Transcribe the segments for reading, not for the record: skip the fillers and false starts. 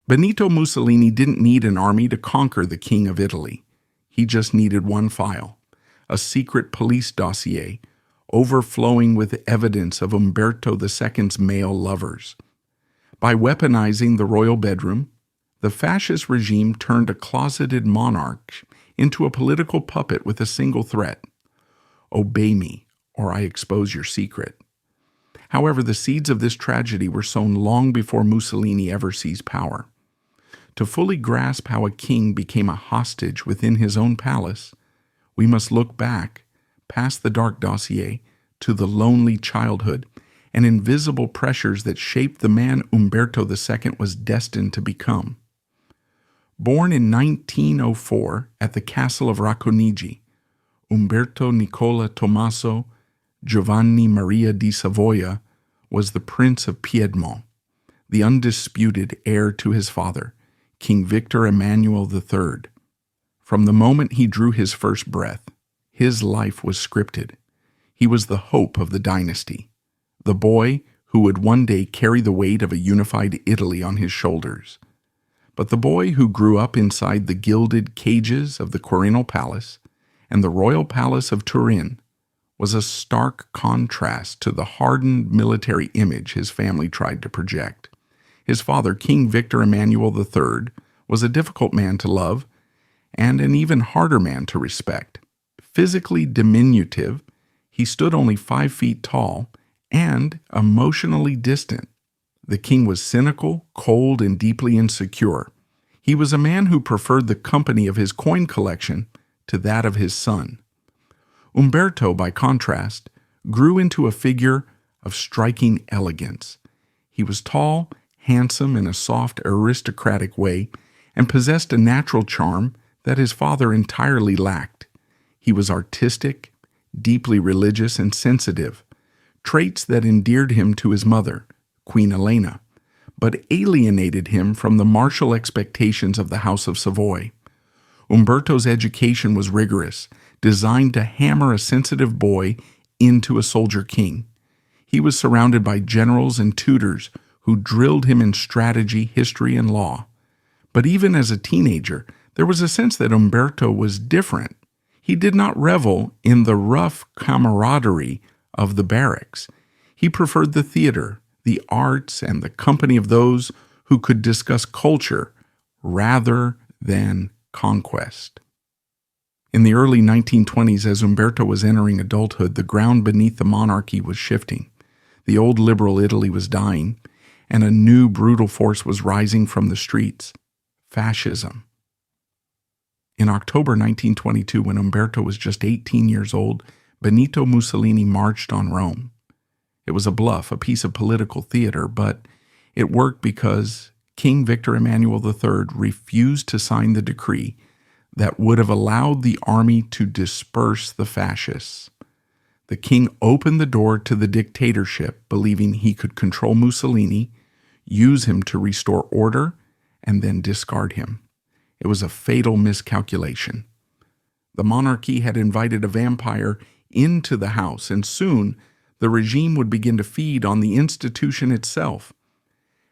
Benito Mussolini didn't need an army to conquer the King of Italy. He just needed one file, a secret police dossier overflowing with evidence of Umberto II's male lovers. By weaponizing the royal bedroom, the fascist regime turned a closeted monarch into a political puppet with a single threat: obey me, or I expose your secret. However, the seeds of this tragedy were sown long before Mussolini ever seized power. To fully grasp how a king became a hostage within his own palace, we must look back, past the dark dossier, to the lonely childhood and invisible pressures that shaped the man Umberto II was destined to become. Born in 1904 at the castle of Racconigi, Umberto Nicola Tommaso Giovanni Maria di Savoia was the Prince of Piedmont, the undisputed heir to his father, King Victor Emmanuel III. From the moment he drew his first breath, his life was scripted. He was the hope of the dynasty, the boy who would one day carry the weight of a unified Italy on his shoulders. But the boy who grew up inside the gilded cages of the Quirinal Palace and the royal palace of Turin was a stark contrast to the hardened military image his family tried to project. His father, King Victor Emmanuel III, was a difficult man to love and an even harder man to respect. Physically diminutive, he stood only 5 feet tall and emotionally distant. The king was cynical, cold, and deeply insecure. He was a man who preferred the company of his coin collection to that of his son. Umberto, by contrast, grew into a figure of striking elegance. He was tall, handsome in a soft, aristocratic way, and possessed a natural charm that his father entirely lacked. He was artistic, deeply religious, and sensitive, traits that endeared him to his mother, Queen Elena, but alienated him from the martial expectations of the House of Savoy. Umberto's education was rigorous, designed to hammer a sensitive boy into a soldier king. He was surrounded by generals and tutors who drilled him in strategy, history, and law. But even as a teenager, there was a sense that Umberto was different. He did not revel in the rough camaraderie of the barracks. He preferred the theater, the arts, and the company of those who could discuss culture rather than conquest. In the early 1920s, as Umberto was entering adulthood, the ground beneath the monarchy was shifting. The old liberal Italy was dying, and a new brutal force was rising from the streets: fascism. In October 1922, when Umberto was just 18 years old, Benito Mussolini marched on Rome. It was a bluff, a piece of political theater, but it worked because King Victor Emmanuel III refused to sign the decree that would have allowed the army to disperse the fascists. The king opened the door to the dictatorship, believing he could control Mussolini, use him to restore order, and then discard him. It was a fatal miscalculation. The monarchy had invited a vampire into the house, and soon the regime would begin to feed on the institution itself.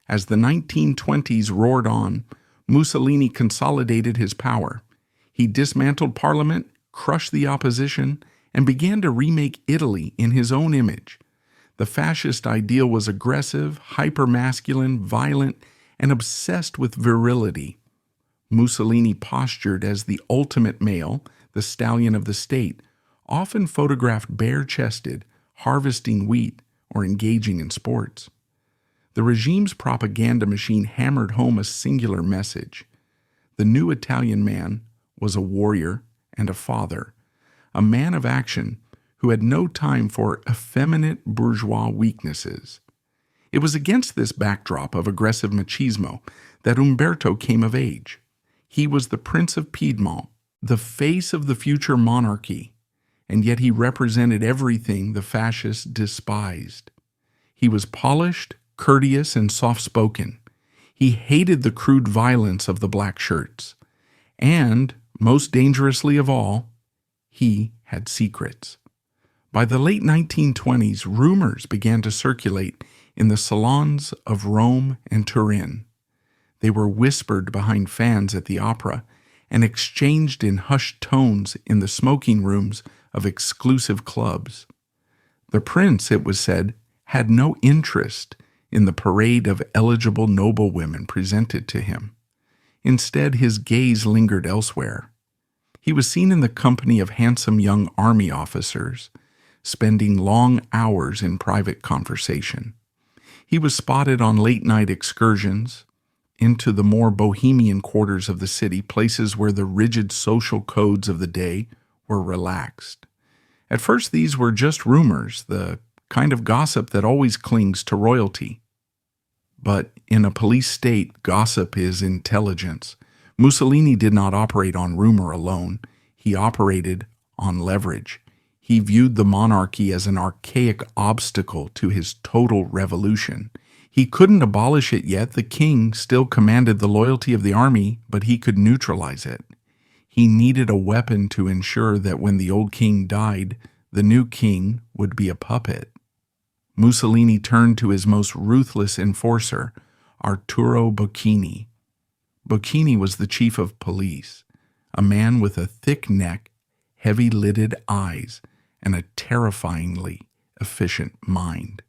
As the 1920s roared on, Mussolini consolidated his power. He dismantled parliament, crushed the opposition, and began to remake Italy in his own image. The fascist ideal was aggressive, hyper-masculine, violent, and obsessed with virility. Mussolini postured as the ultimate male, the stallion of the state, often photographed bare-chested, harvesting wheat, or engaging in sports. The regime's propaganda machine hammered home a singular message. The new Italian man was a warrior and a father, a man of action who had no time for effeminate bourgeois weaknesses. It was against this backdrop of aggressive machismo that Umberto came of age. He was the Prince of Piedmont, the face of the future monarchy, and yet he represented everything the fascists despised. He was polished, courteous, and soft-spoken. He hated the crude violence of the black shirts. And, most dangerously of all, he had secrets. By the late 1920s, rumors began to circulate in the salons of Rome and Turin. They were whispered behind fans at the opera and exchanged in hushed tones in the smoking rooms of exclusive clubs. The prince, it was said, had no interest in the parade of eligible noblewomen presented to him. Instead, his gaze lingered elsewhere. He was seen in the company of handsome young army officers, spending long hours in private conversation. He was spotted on late-night excursions into the more bohemian quarters of the city, places where the rigid social codes of the day were relaxed. At first, these were just rumors, the kind of gossip that always clings to royalty. But in a police state, gossip is intelligence. Mussolini did not operate on rumor alone. He operated on leverage. He viewed the monarchy as an archaic obstacle to his total revolution. He couldn't abolish it yet. The king still commanded the loyalty of the army, but he could neutralize it. He needed a weapon to ensure that when the old king died, the new king would be a puppet. Mussolini turned to his most ruthless enforcer, Arturo Bocchini. Bocchini was the chief of police, a man with a thick neck, heavy-lidded eyes, and a terrifyingly efficient mind.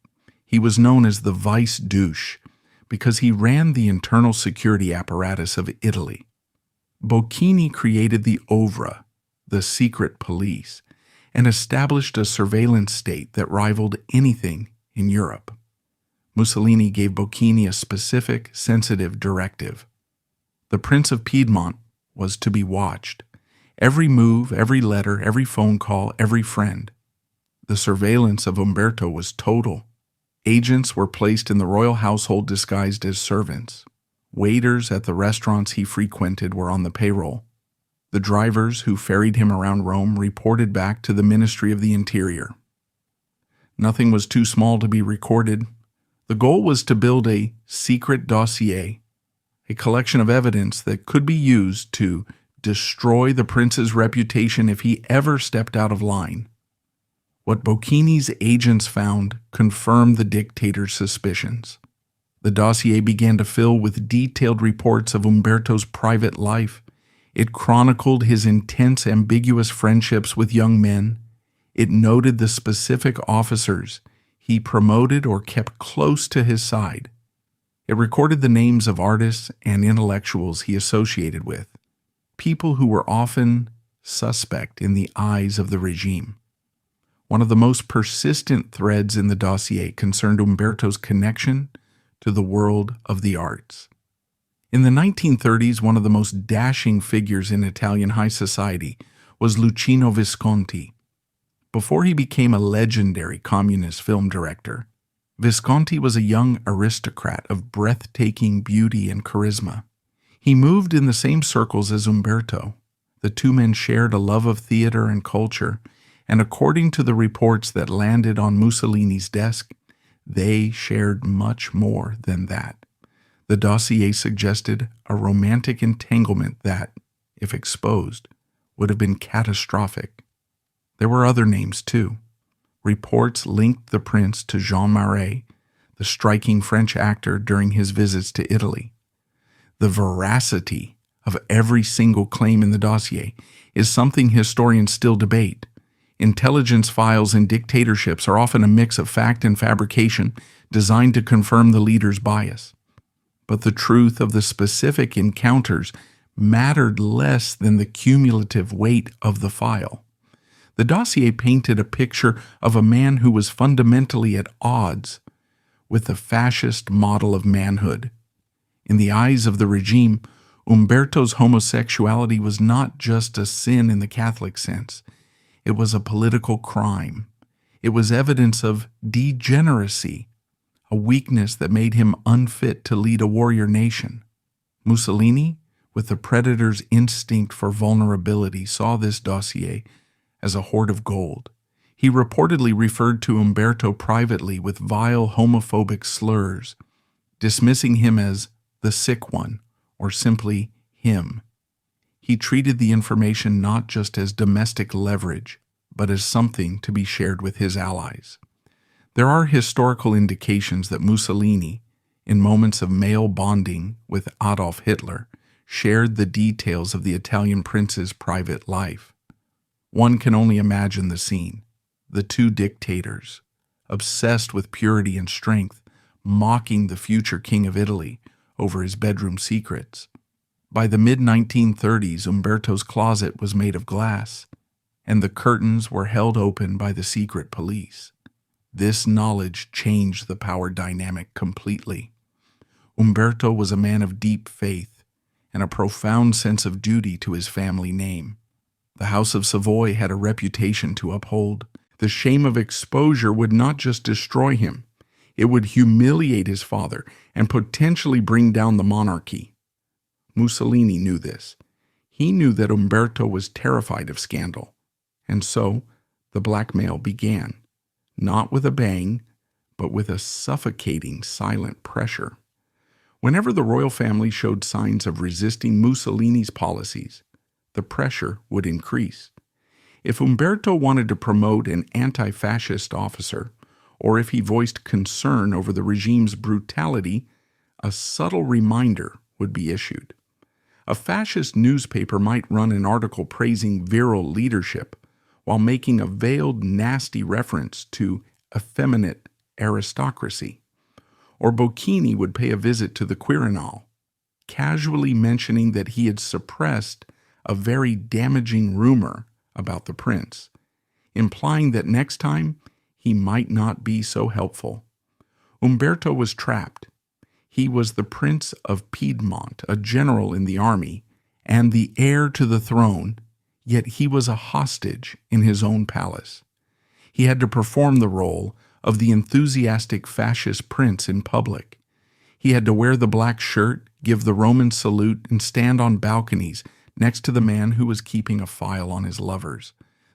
He was known as the vice douche because he ran the internal security apparatus of Italy. Bocchini created the OVRA, the secret police, and established a surveillance state that rivaled anything in Europe. Mussolini gave Bocchini a specific, sensitive directive. The Prince of Piedmont was to be watched. Every move, every letter, every phone call, every friend. The surveillance of Umberto was total. Agents were placed in the royal household disguised as servants. Waiters at the restaurants he frequented were on the payroll. The drivers who ferried him around Rome reported back to the Ministry of the Interior. Nothing was too small to be recorded. The goal was to build a secret dossier, a collection of evidence that could be used to destroy the prince's reputation if he ever stepped out of line. What Bocchini's agents found confirmed the dictator's suspicions. The dossier began to fill with detailed reports of Umberto's private life. It chronicled his intense, ambiguous friendships with young men. It noted the specific officers he promoted or kept close to his side. It recorded the names of artists and intellectuals he associated with, people who were often suspect in the eyes of the regime. One of the most persistent threads in the dossier concerned Umberto's connection to the world of the arts. In the 1930s, one of the most dashing figures in Italian high society was Luchino Visconti. Before he became a legendary communist film director, Visconti was a young aristocrat of breathtaking beauty and charisma. He moved in the same circles as Umberto. The two men shared a love of theater and culture, and according to the reports that landed on Mussolini's desk, they shared much more than that. The dossier suggested a romantic entanglement that, if exposed, would have been catastrophic. There were other names, too. Reports linked the prince to Jean Marais, the striking French actor during his visits to Italy. The veracity of every single claim in the dossier is something historians still debate. Intelligence files in dictatorships are often a mix of fact and fabrication designed to confirm the leader's bias. But the truth of the specific encounters mattered less than the cumulative weight of the file. The dossier painted a picture of a man who was fundamentally at odds with the fascist model of manhood. In the eyes of the regime, Umberto's homosexuality was not just a sin in the Catholic sense. It was a political crime. It was evidence of degeneracy, a weakness that made him unfit to lead a warrior nation. Mussolini, with the predator's instinct for vulnerability, saw this dossier as a hoard of gold. He reportedly referred to Umberto privately with vile homophobic slurs, dismissing him as the sick one, or simply him. He treated the information not just as domestic leverage, but as something to be shared with his allies. There are historical indications that Mussolini, in moments of male bonding with Adolf Hitler, shared the details of the Italian prince's private life. One can only imagine the scene. The two dictators, obsessed with purity and strength, mocking the future king of Italy over his bedroom secrets. By the mid-1930s, Umberto's closet was made of glass, and the curtains were held open by the secret police. This knowledge changed the power dynamic completely. Umberto was a man of deep faith and a profound sense of duty to his family name. The House of Savoy had a reputation to uphold. The shame of exposure would not just destroy him, it would humiliate his father and potentially bring down the monarchy. Mussolini knew this. He knew that Umberto was terrified of scandal, and so the blackmail began, not with a bang, but with a suffocating silent pressure. Whenever the royal family showed signs of resisting Mussolini's policies, the pressure would increase. If Umberto wanted to promote an anti-fascist officer, or if he voiced concern over the regime's brutality, a subtle reminder would be issued. A fascist newspaper might run an article praising virile leadership while making a veiled, nasty reference to effeminate aristocracy. Or Bocchini would pay a visit to the Quirinal, casually mentioning that he had suppressed a very damaging rumor about the prince, implying that next time he might not be so helpful. Umberto was trapped. He was the Prince of Piedmont, a general in the army, and the heir to the throne, yet he was a hostage in his own palace. He had to perform the role of the enthusiastic fascist prince in public. He had to wear the black shirt, give the Roman salute, and stand on balconies next to the man who was keeping a file on his lovers.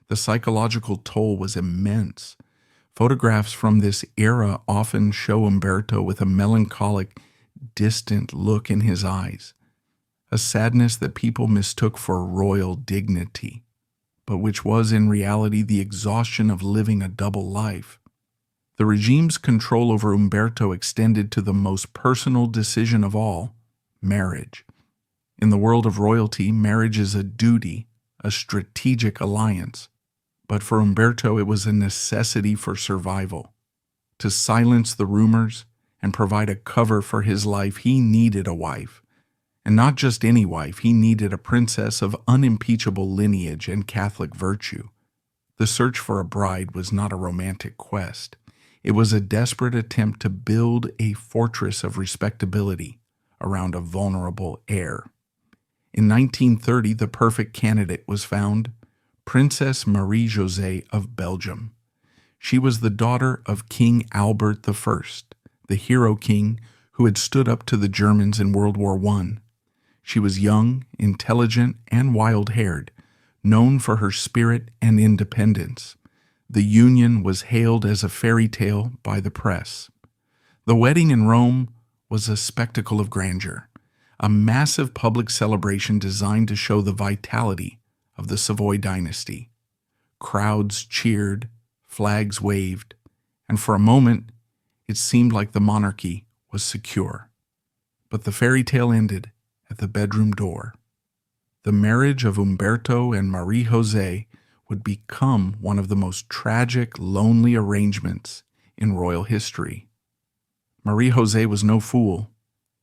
The psychological toll was immense. Photographs from this era often show Umberto with a melancholic, distant look in his eyes, a sadness that people mistook for royal dignity, but which was in reality the exhaustion of living a double life. The regime's control over Umberto extended to the most personal decision of all, marriage. In the world of royalty, marriage is a duty, a strategic alliance. But for Umberto, it was a necessity for survival. To silence the rumors and provide a cover for his life, he needed a wife. And not just any wife, he needed a princess of unimpeachable lineage and Catholic virtue. The search for a bride was not a romantic quest. It was a desperate attempt to build a fortress of respectability around a vulnerable heir. In 1930, the perfect candidate was found, Princess Marie-José of Belgium. She was the daughter of King Albert I, the hero king who had stood up to the Germans in World War I. She was young, intelligent, and wild-haired, known for her spirit and independence. The union was hailed as a fairy tale by the press. The wedding in Rome was a spectacle of grandeur, a massive public celebration designed to show the vitality of the Savoy dynasty. Crowds cheered, flags waved, and for a moment it seemed like the monarchy was secure. But the fairy tale ended at the bedroom door. The marriage of Umberto and Marie-José would become one of the most tragic, lonely arrangements in royal history. Marie-José was no fool.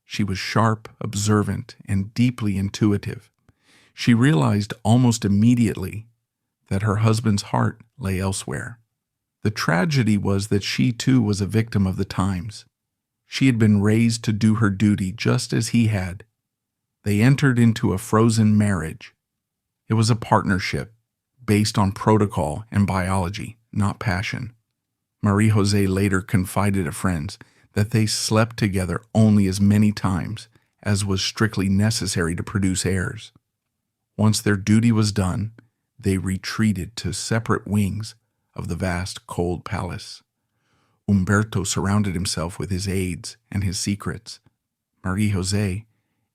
She was sharp, observant, and deeply intuitive. She realized almost immediately that her husband's heart lay elsewhere. The tragedy was that she too was a victim of the times. She had been raised to do her duty just as he had. They entered into a frozen marriage. It was a partnership based on protocol and biology, not passion. Marie-José later confided to friends that they slept together only as many times as was strictly necessary to produce heirs. Once their duty was done, they retreated to separate wings of the vast cold palace. Umberto surrounded himself with his aides and his secrets. Marie-José,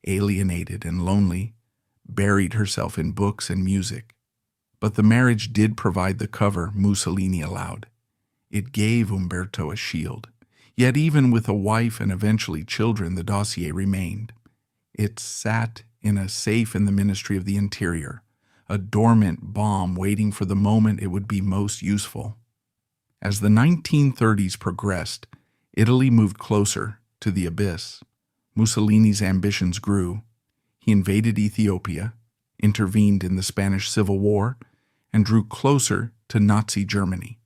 alienated and lonely, buried herself in books and music. But the marriage did provide the cover Mussolini allowed. It gave Umberto a shield. Yet even with a wife and eventually children, the dossier remained. It sat in a safe in the Ministry of the Interior, a dormant bomb waiting for the moment it would be most useful. As the 1930s progressed, Italy moved closer to the abyss. Mussolini's ambitions grew. He invaded Ethiopia, intervened in the Spanish Civil War, and drew closer to Nazi Germany.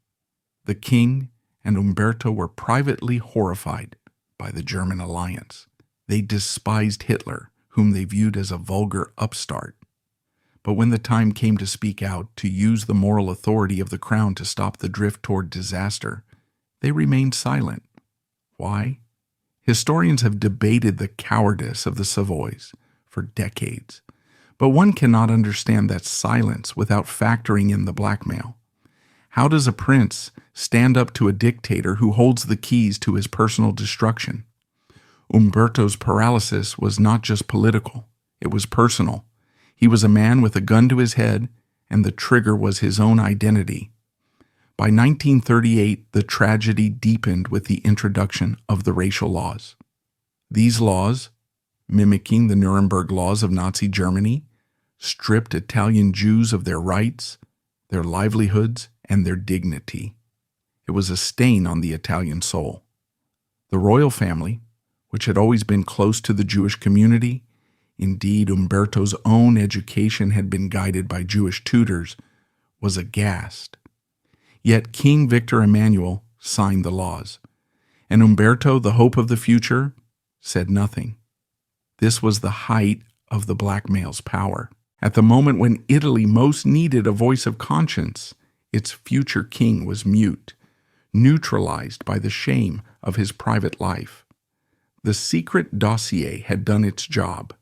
The king and Umberto were privately horrified by the German alliance. They despised Hitler, whom they viewed as a vulgar upstart. But when the time came to speak out, to use the moral authority of the crown to stop the drift toward disaster, they remained silent. Why? Historians have debated the cowardice of the Savoys for decades, but one cannot understand that silence without factoring in the blackmail. How does a prince stand up to a dictator who holds the keys to his personal destruction? Umberto's paralysis was not just political, it was personal. He was a man with a gun to his head, and the trigger was his own identity. By 1938, the tragedy deepened with the introduction of the racial laws. These laws, mimicking the Nuremberg laws of Nazi Germany, stripped Italian Jews of their rights, their livelihoods, and their dignity. It was a stain on the Italian soul. The royal family, which had always been close to the Jewish community, indeed Umberto's own education had been guided by Jewish tutors, was aghast. Yet King Victor Emmanuel signed the laws, and Umberto, the hope of the future, said nothing. This was the height of the blackmail's power. At the moment when Italy most needed a voice of conscience, its future king was mute, neutralized by the shame of his private life. The secret dossier had done its job.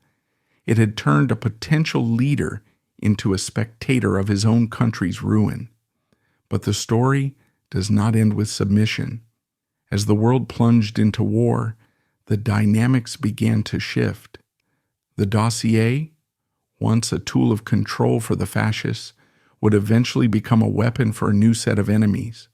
It had turned a potential leader into a spectator of his own country's ruin. But the story does not end with submission. As the world plunged into war, the dynamics began to shift. The dossier, once a tool of control for the fascists, would eventually become a weapon for a new set of enemies.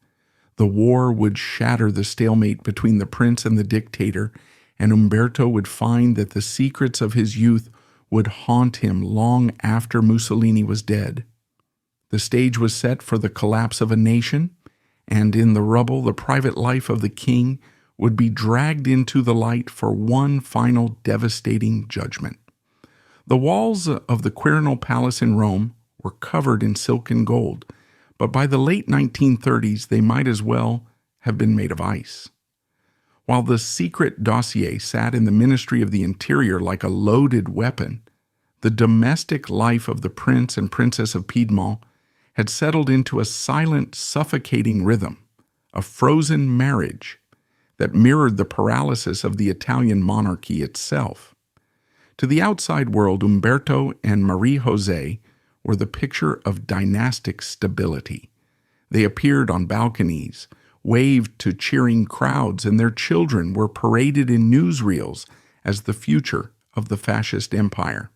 The war would shatter the stalemate between the prince and the dictator, and Umberto would find that the secrets of his youth would haunt him long after Mussolini was dead. The stage was set for the collapse of a nation, and in the rubble, the private life of the king would be dragged into the light for one final devastating judgment. The walls of the Quirinal Palace in Rome were covered in silk and gold, but by the late 1930s, they might as well have been made of ice. While the secret dossier sat in the Ministry of the Interior like a loaded weapon, the domestic life of the Prince and Princess of Piedmont had settled into a silent, suffocating rhythm, a frozen marriage that mirrored the paralysis of the Italian monarchy itself. To the outside world, Umberto and Marie-José were the picture of dynastic stability. They appeared on balconies, waved to cheering crowds, and their children were paraded in newsreels as the future of the fascist empire.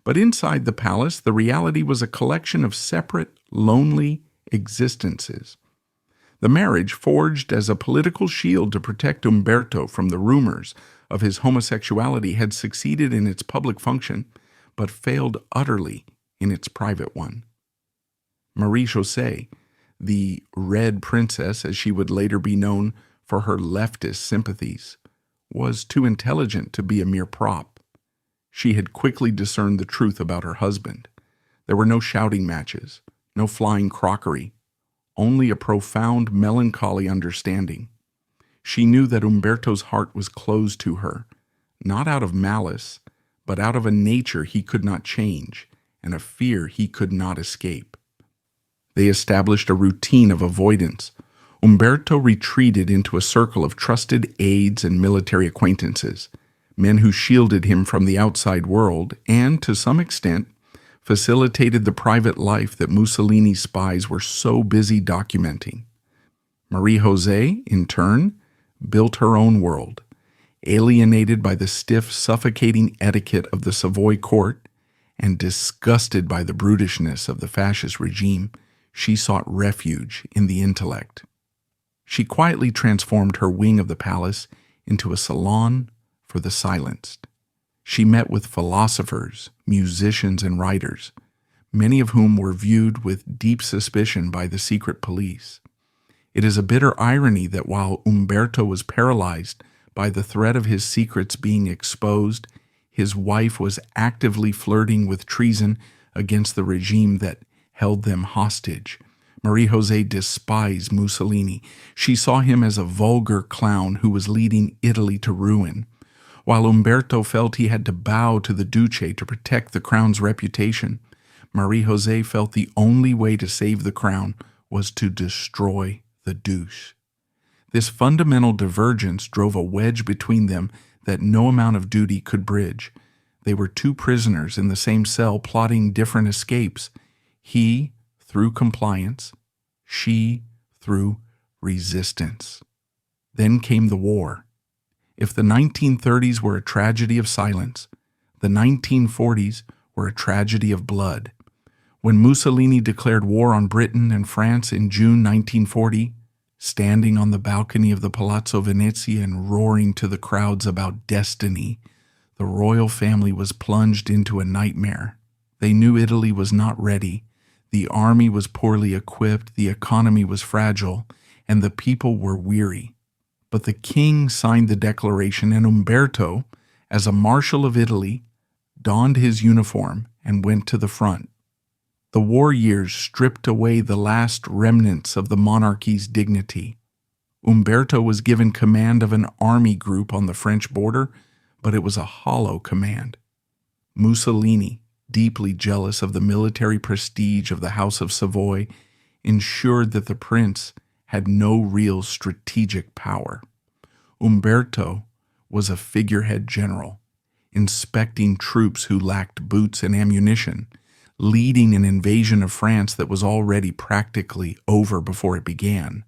But inside the palace, the reality was a collection of separate, lonely existences. The marriage, forged as a political shield to protect Umberto from the rumors of his homosexuality, had succeeded in its public function, but failed utterly in its private one. Marie-José, the Red Princess, as she would later be known for her leftist sympathies, was too intelligent to be a mere prop. She had quickly discerned the truth about her husband. There were no shouting matches, no flying crockery, only a profound melancholy understanding. She knew that Umberto's heart was closed to her, not out of malice, but out of a nature he could not change and a fear he could not escape. They established a routine of avoidance. Umberto retreated into a circle of trusted aides and military acquaintances, men who shielded him from the outside world and, to some extent, facilitated the private life that Mussolini's spies were so busy documenting. Marie-José, in turn, built her own world. Alienated by the stiff, suffocating etiquette of the Savoy court and disgusted by the brutishness of the fascist regime, she sought refuge in the intellect. She quietly transformed her wing of the palace into a salon for the silenced. She met with philosophers, musicians, and writers, many of whom were viewed with deep suspicion by the secret police. It is a bitter irony that while Umberto was paralyzed by the threat of his secrets being exposed, his wife was actively flirting with treason against the regime that held them hostage. Marie-José despised Mussolini. She saw him as a vulgar clown who was leading Italy to ruin. While Umberto felt he had to bow to the Duce to protect the crown's reputation, Marie-José felt the only way to save the crown was to destroy the Duce. This fundamental divergence drove a wedge between them that no amount of duty could bridge. They were two prisoners in the same cell plotting different escapes. He through compliance, she through resistance. Then came the war. If the 1930s were a tragedy of silence, the 1940s were a tragedy of blood. When Mussolini declared war on Britain and France in June 1940, standing on the balcony of the Palazzo Venezia and roaring to the crowds about destiny, the royal family was plunged into a nightmare. They knew Italy was not ready. The army was poorly equipped, the economy was fragile, and the people were weary. But the king signed the declaration, and Umberto, as a marshal of Italy, donned his uniform and went to the front. The war years stripped away the last remnants of the monarchy's dignity. Umberto was given command of an army group on the French border, but it was a hollow command. Mussolini, deeply jealous of the military prestige of the House of Savoy, ensured that the prince had no real strategic power. Umberto was a figurehead general, inspecting troops who lacked boots and ammunition, leading an invasion of France that was already practically over before it began.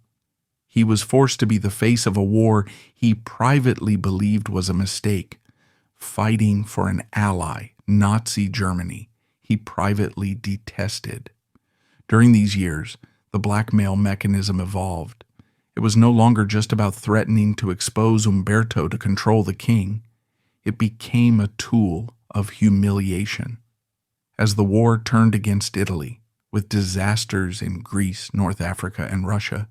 He was forced to be the face of a war he privately believed was a mistake, fighting for an ally, Nazi Germany, he privately detested. During these years, the blackmail mechanism evolved. It was no longer just about threatening to expose Umberto to control the king. It became a tool of humiliation. As the war turned against Italy, with disasters in Greece, North Africa, and Russia,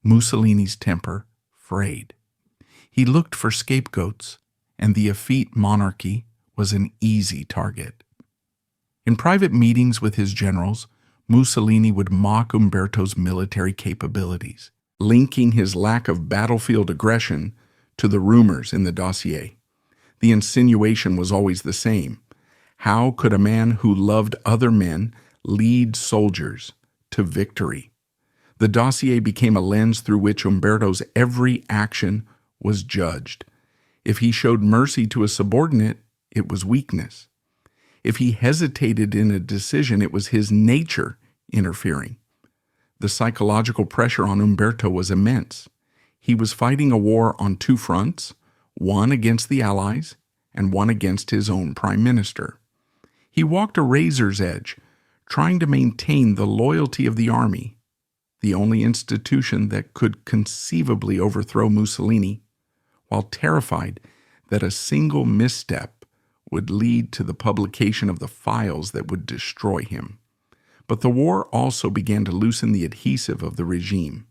Mussolini's temper frayed. He looked for scapegoats, and the effete monarchy was an easy target. In private meetings with his generals, Mussolini would mock Umberto's military capabilities, linking his lack of battlefield aggression to the rumors in the dossier. The insinuation was always the same. How could a man who loved other men lead soldiers to victory? The dossier became a lens through which Umberto's every action was judged. If he showed mercy to a subordinate, it was weakness. If he hesitated in a decision, it was his nature interfering. The psychological pressure on Umberto was immense. He was fighting a war on two fronts, one against the Allies and one against his own prime minister. He walked a razor's edge, trying to maintain the loyalty of the army, the only institution that could conceivably overthrow Mussolini, while terrified that a single misstep would lead to the publication of the files that would destroy him. But the war also began to loosen the adhesive of the regime.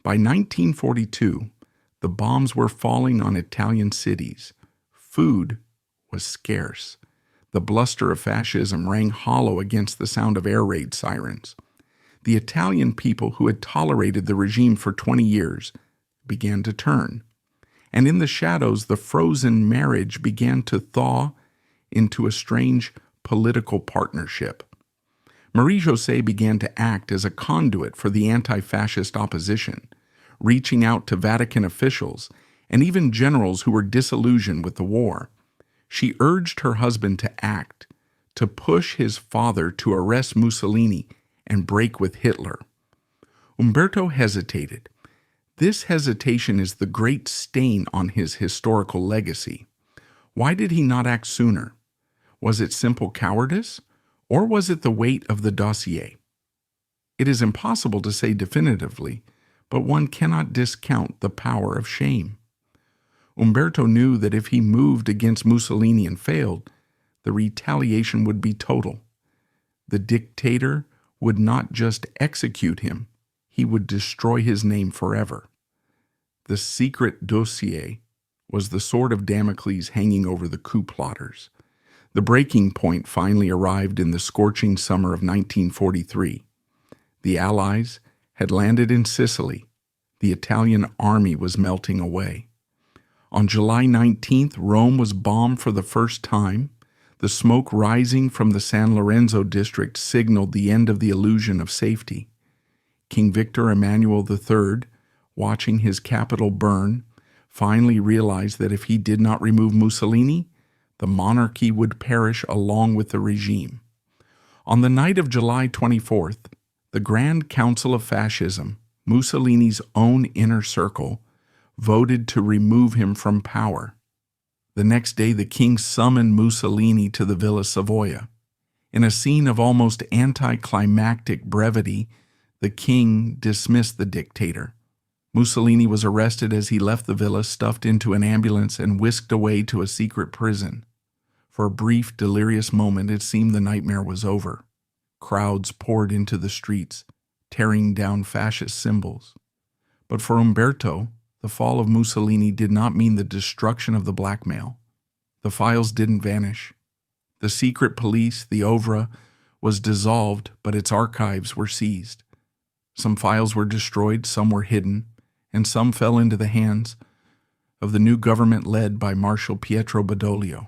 By 1942, the bombs were falling on Italian cities. Food was scarce. The bluster of fascism rang hollow against the sound of air raid sirens. The Italian people who had tolerated the regime for 20 years began to turn. And in the shadows, the frozen marriage began to thaw into a strange political partnership. Marie-José began to act as a conduit for the anti-fascist opposition, reaching out to Vatican officials and even generals who were disillusioned with the war. She urged her husband to act, to push his father to arrest Mussolini and break with Hitler. Umberto hesitated. This hesitation is the great stain on his historical legacy. Why did he not act sooner? Was it simple cowardice, or was it the weight of the dossier? It is impossible to say definitively, but one cannot discount the power of shame. Umberto knew that if he moved against Mussolini and failed, the retaliation would be total. The dictator would not just execute him, he would destroy his name forever. The secret dossier was the sword of Damocles hanging over the coup plotters. The breaking point finally arrived in the scorching summer of 1943. The Allies had landed in Sicily. The Italian army was melting away. On July 19th, Rome was bombed for the first time. The smoke rising from the San Lorenzo district signaled the end of the illusion of safety. King Victor Emmanuel III, watching his capital burn, finally realized that if he did not remove Mussolini, the monarchy would perish along with the regime. On the night of July 24th, the Grand Council of Fascism, Mussolini's own inner circle, voted to remove him from power. The next day, the king summoned Mussolini to the Villa Savoia. In a scene of almost anticlimactic brevity, the king dismissed the dictator. Mussolini was arrested as he left the villa, stuffed into an ambulance, and whisked away to a secret prison. For a brief, delirious moment, it seemed the nightmare was over. Crowds poured into the streets, tearing down fascist symbols. But for Umberto, the fall of Mussolini did not mean the destruction of the blackmail. The files didn't vanish. The secret police, the OVRA, was dissolved, but its archives were seized. Some files were destroyed, some were hidden, and some fell into the hands of the new government led by Marshal Pietro Badoglio.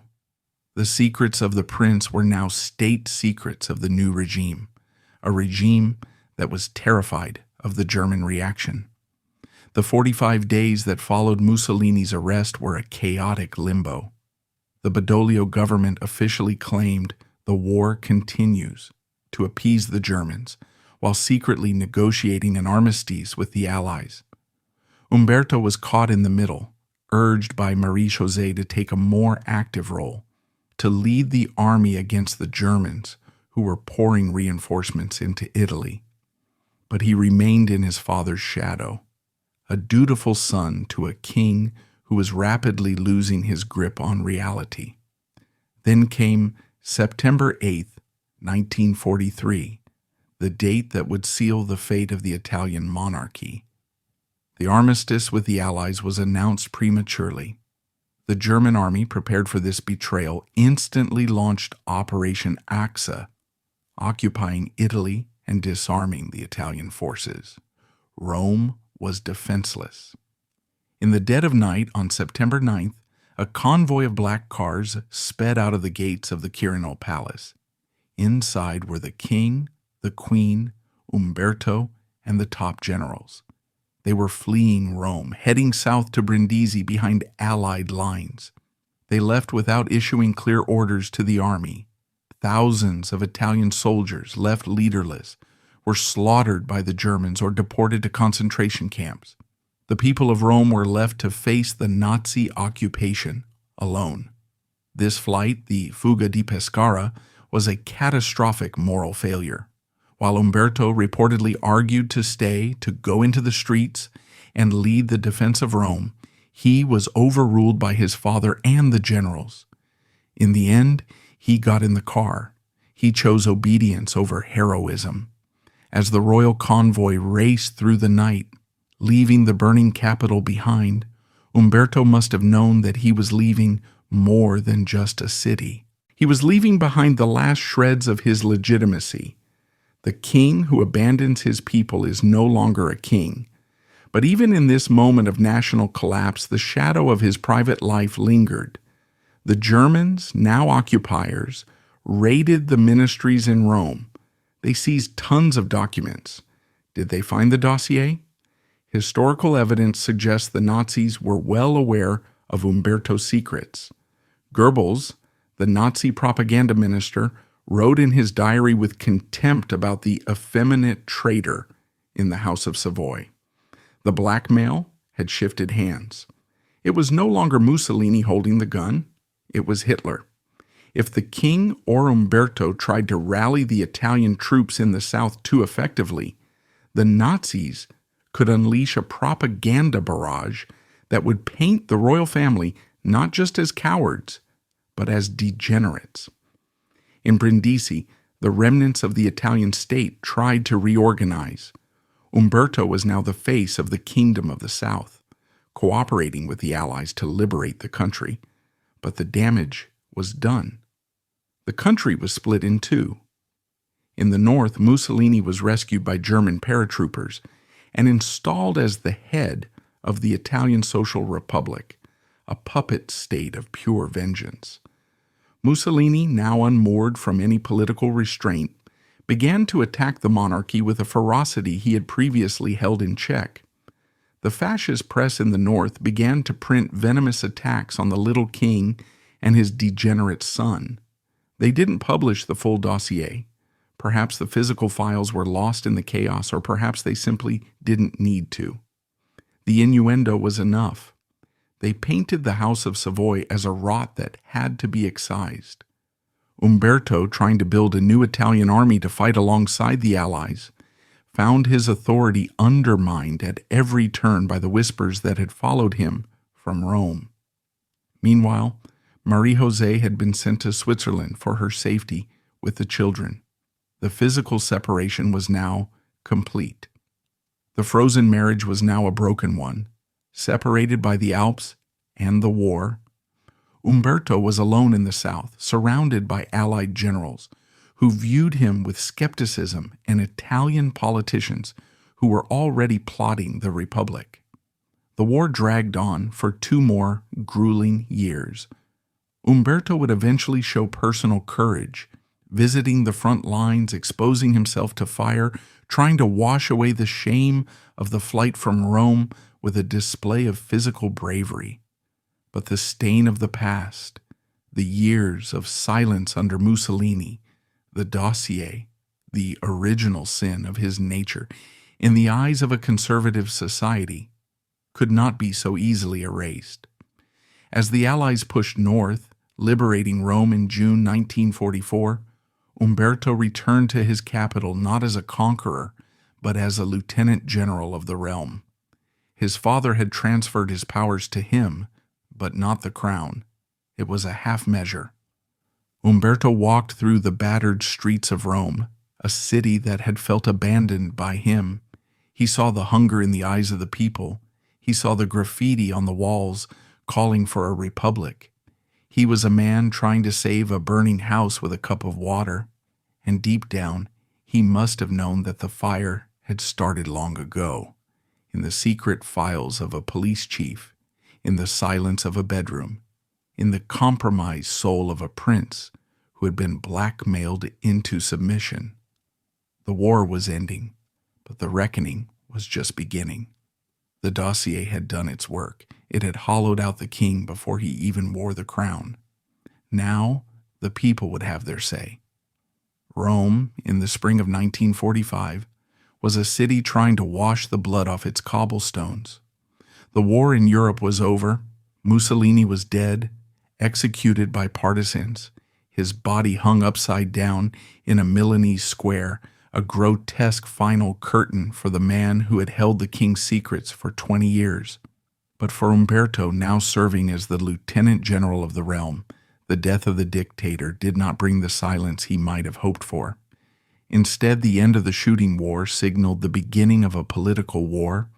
The secrets of the prince were now state secrets of the new regime, a regime that was terrified of the German reaction. The 45 days that followed Mussolini's arrest were a chaotic limbo. The Badoglio government officially claimed the war continues to appease the Germans, while secretly negotiating an armistice with the Allies. Umberto was caught in the middle, urged by Marie-José to take a more active role, to lead the army against the Germans who were pouring reinforcements into Italy. But he remained in his father's shadow, a dutiful son to a king who was rapidly losing his grip on reality. Then came September 8th, 1943, the date that would seal the fate of the Italian monarchy. The armistice with the Allies was announced prematurely. The German army, prepared for this betrayal, instantly launched Operation Axa, occupying Italy and disarming the Italian forces. Rome was defenseless. In the dead of night on September 9th, a convoy of black cars sped out of the gates of the Quirinal Palace. Inside were the king, the queen, Umberto, and the top generals. They were fleeing Rome, heading south to Brindisi behind Allied lines. They left without issuing clear orders to the army. Thousands of Italian soldiers, left leaderless, were slaughtered by the Germans or deported to concentration camps. The people of Rome were left to face the Nazi occupation alone. This flight, the Fuga di Pescara, was a catastrophic moral failure. While Umberto reportedly argued to stay, to go into the streets, and lead the defense of Rome, he was overruled by his father and the generals. In the end, he got in the car. He chose obedience over heroism. As the royal convoy raced through the night, leaving the burning capital behind, Umberto must have known that he was leaving more than just a city. He was leaving behind the last shreds of his legitimacy. The king who abandons his people is no longer a king. But even in this moment of national collapse, the shadow of his private life lingered. The Germans, now occupiers, raided the ministries in Rome. They seized tons of documents. Did they find the dossier? Historical evidence suggests the Nazis were well aware of Umberto's secrets. Goebbels, the Nazi propaganda minister, wrote in his diary with contempt about the effeminate traitor in the House of Savoy. The blackmail had shifted hands. It was no longer Mussolini holding the gun. It was Hitler. If the king or Umberto tried to rally the Italian troops in the south too effectively, the Nazis could unleash a propaganda barrage that would paint the royal family not just as cowards, but as degenerates. In Brindisi, the remnants of the Italian state tried to reorganize. Umberto was now the face of the Kingdom of the South, cooperating with the Allies to liberate the country, but the damage was done. The country was split in two. In the north, Mussolini was rescued by German paratroopers and installed as the head of the Italian Social Republic, a puppet state of pure vengeance. Mussolini, now unmoored from any political restraint, began to attack the monarchy with a ferocity he had previously held in check. The fascist press in the north began to print venomous attacks on the little king and his degenerate son. They didn't publish the full dossier. Perhaps the physical files were lost in the chaos, or perhaps they simply didn't need to. The innuendo was enough. They painted the House of Savoy as a rot that had to be excised. Umberto, trying to build a new Italian army to fight alongside the Allies, found his authority undermined at every turn by the whispers that had followed him from Rome. Meanwhile, Marie-José had been sent to Switzerland for her safety with the children. The physical separation was now complete. The frozen marriage was now a broken one, separated by the Alps and the war. Umberto was alone in the south, surrounded by Allied generals who viewed him with skepticism and Italian politicians who were already plotting the Republic. The war dragged on for 2 more grueling years. Umberto would eventually show personal courage, visiting the front lines, exposing himself to fire, trying to wash away the shame of the flight from Rome with a display of physical bravery. But the stain of the past, the years of silence under Mussolini, the dossier, the original sin of his nature, in the eyes of a conservative society, could not be so easily erased. As the Allies pushed north, liberating Rome in June 1944, Umberto returned to his capital not as a conqueror, but as a lieutenant general of the realm. His father had transferred his powers to him, but not the crown. It was a half measure. Umberto walked through the battered streets of Rome, a city that had felt abandoned by him. He saw the hunger in the eyes of the people. He saw the graffiti on the walls calling for a republic. He was a man trying to save a burning house with a cup of water, and deep down, he must have known that the fire had started long ago, in the secret files of a police chief, in the silence of a bedroom, in the compromised soul of a prince who had been blackmailed into submission. The war was ending, but the reckoning was just beginning. The dossier had done its work. It had hollowed out the king before he even wore the crown. Now, the people would have their say. Rome, in the spring of 1945, was a city trying to wash the blood off its cobblestones. The war in Europe was over. Mussolini was dead, executed by partisans. His body hung upside down in a Milanese square, a grotesque final curtain for the man who had held the king's secrets for 20 years. But for Umberto, now serving as the lieutenant general of the realm, the death of the dictator did not bring the silence he might have hoped for. Instead, the end of the shooting war signaled the beginning of a political war,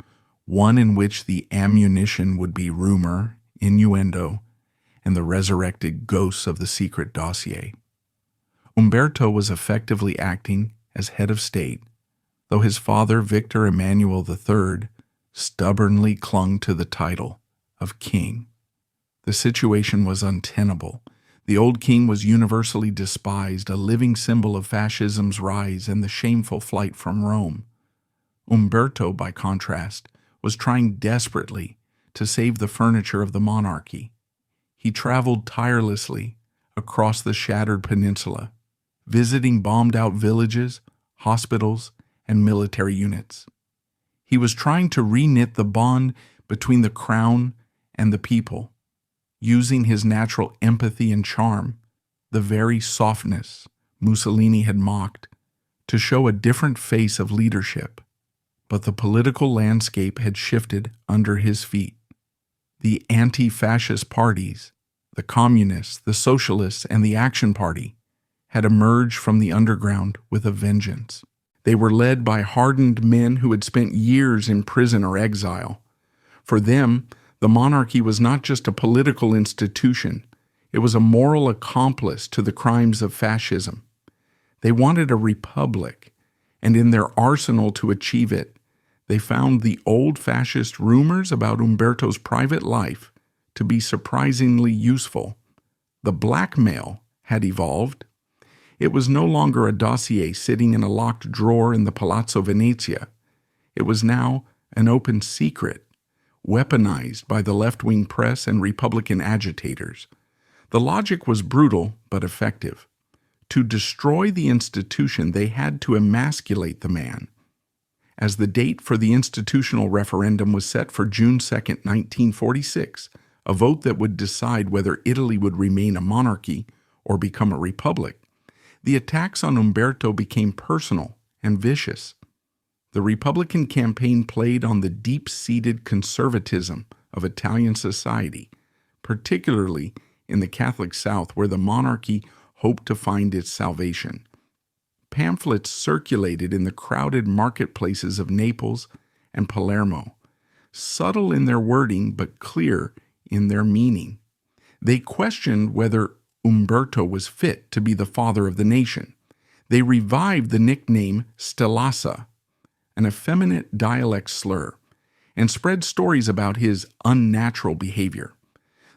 one in which the ammunition would be rumor, innuendo, and the resurrected ghosts of the secret dossier. Umberto was effectively acting as head of state, though his father, Victor Emmanuel III, stubbornly clung to the title of king. The situation was untenable. The old king was universally despised, a living symbol of fascism's rise and the shameful flight from Rome. Umberto, by contrast, was trying desperately to save the furniture of the monarchy. He traveled tirelessly across the shattered peninsula, visiting bombed-out villages, hospitals, and military units. He was trying to reknit the bond between the crown and the people, using his natural empathy and charm, the very softness Mussolini had mocked, to show a different face of leadership. But the political landscape had shifted under his feet. The anti-fascist parties, the communists, the socialists, and the Action Party, had emerged from the underground with a vengeance. They were led by hardened men who had spent years in prison or exile. For them, the monarchy was not just a political institution, it was a moral accomplice to the crimes of fascism. They wanted a republic, and in their arsenal to achieve it, they found the old fascist rumors about Umberto's private life to be surprisingly useful. The blackmail had evolved. It was no longer a dossier sitting in a locked drawer in the Palazzo Venezia. It was now an open secret, weaponized by the left-wing press and Republican agitators. The logic was brutal but effective. To destroy the institution, they had to emasculate the man. As the date for the institutional referendum was set for June 2, 1946, a vote that would decide whether Italy would remain a monarchy or become a republic, the attacks on Umberto became personal and vicious. The Republican campaign played on the deep-seated conservatism of Italian society, particularly in the Catholic South, where the monarchy hoped to find its salvation. Pamphlets circulated in the crowded marketplaces of Naples and Palermo, subtle in their wording but clear in their meaning. They questioned whether Umberto was fit to be the father of the nation. They revived the nickname Stellasa, an effeminate dialect slur, and spread stories about his unnatural behavior.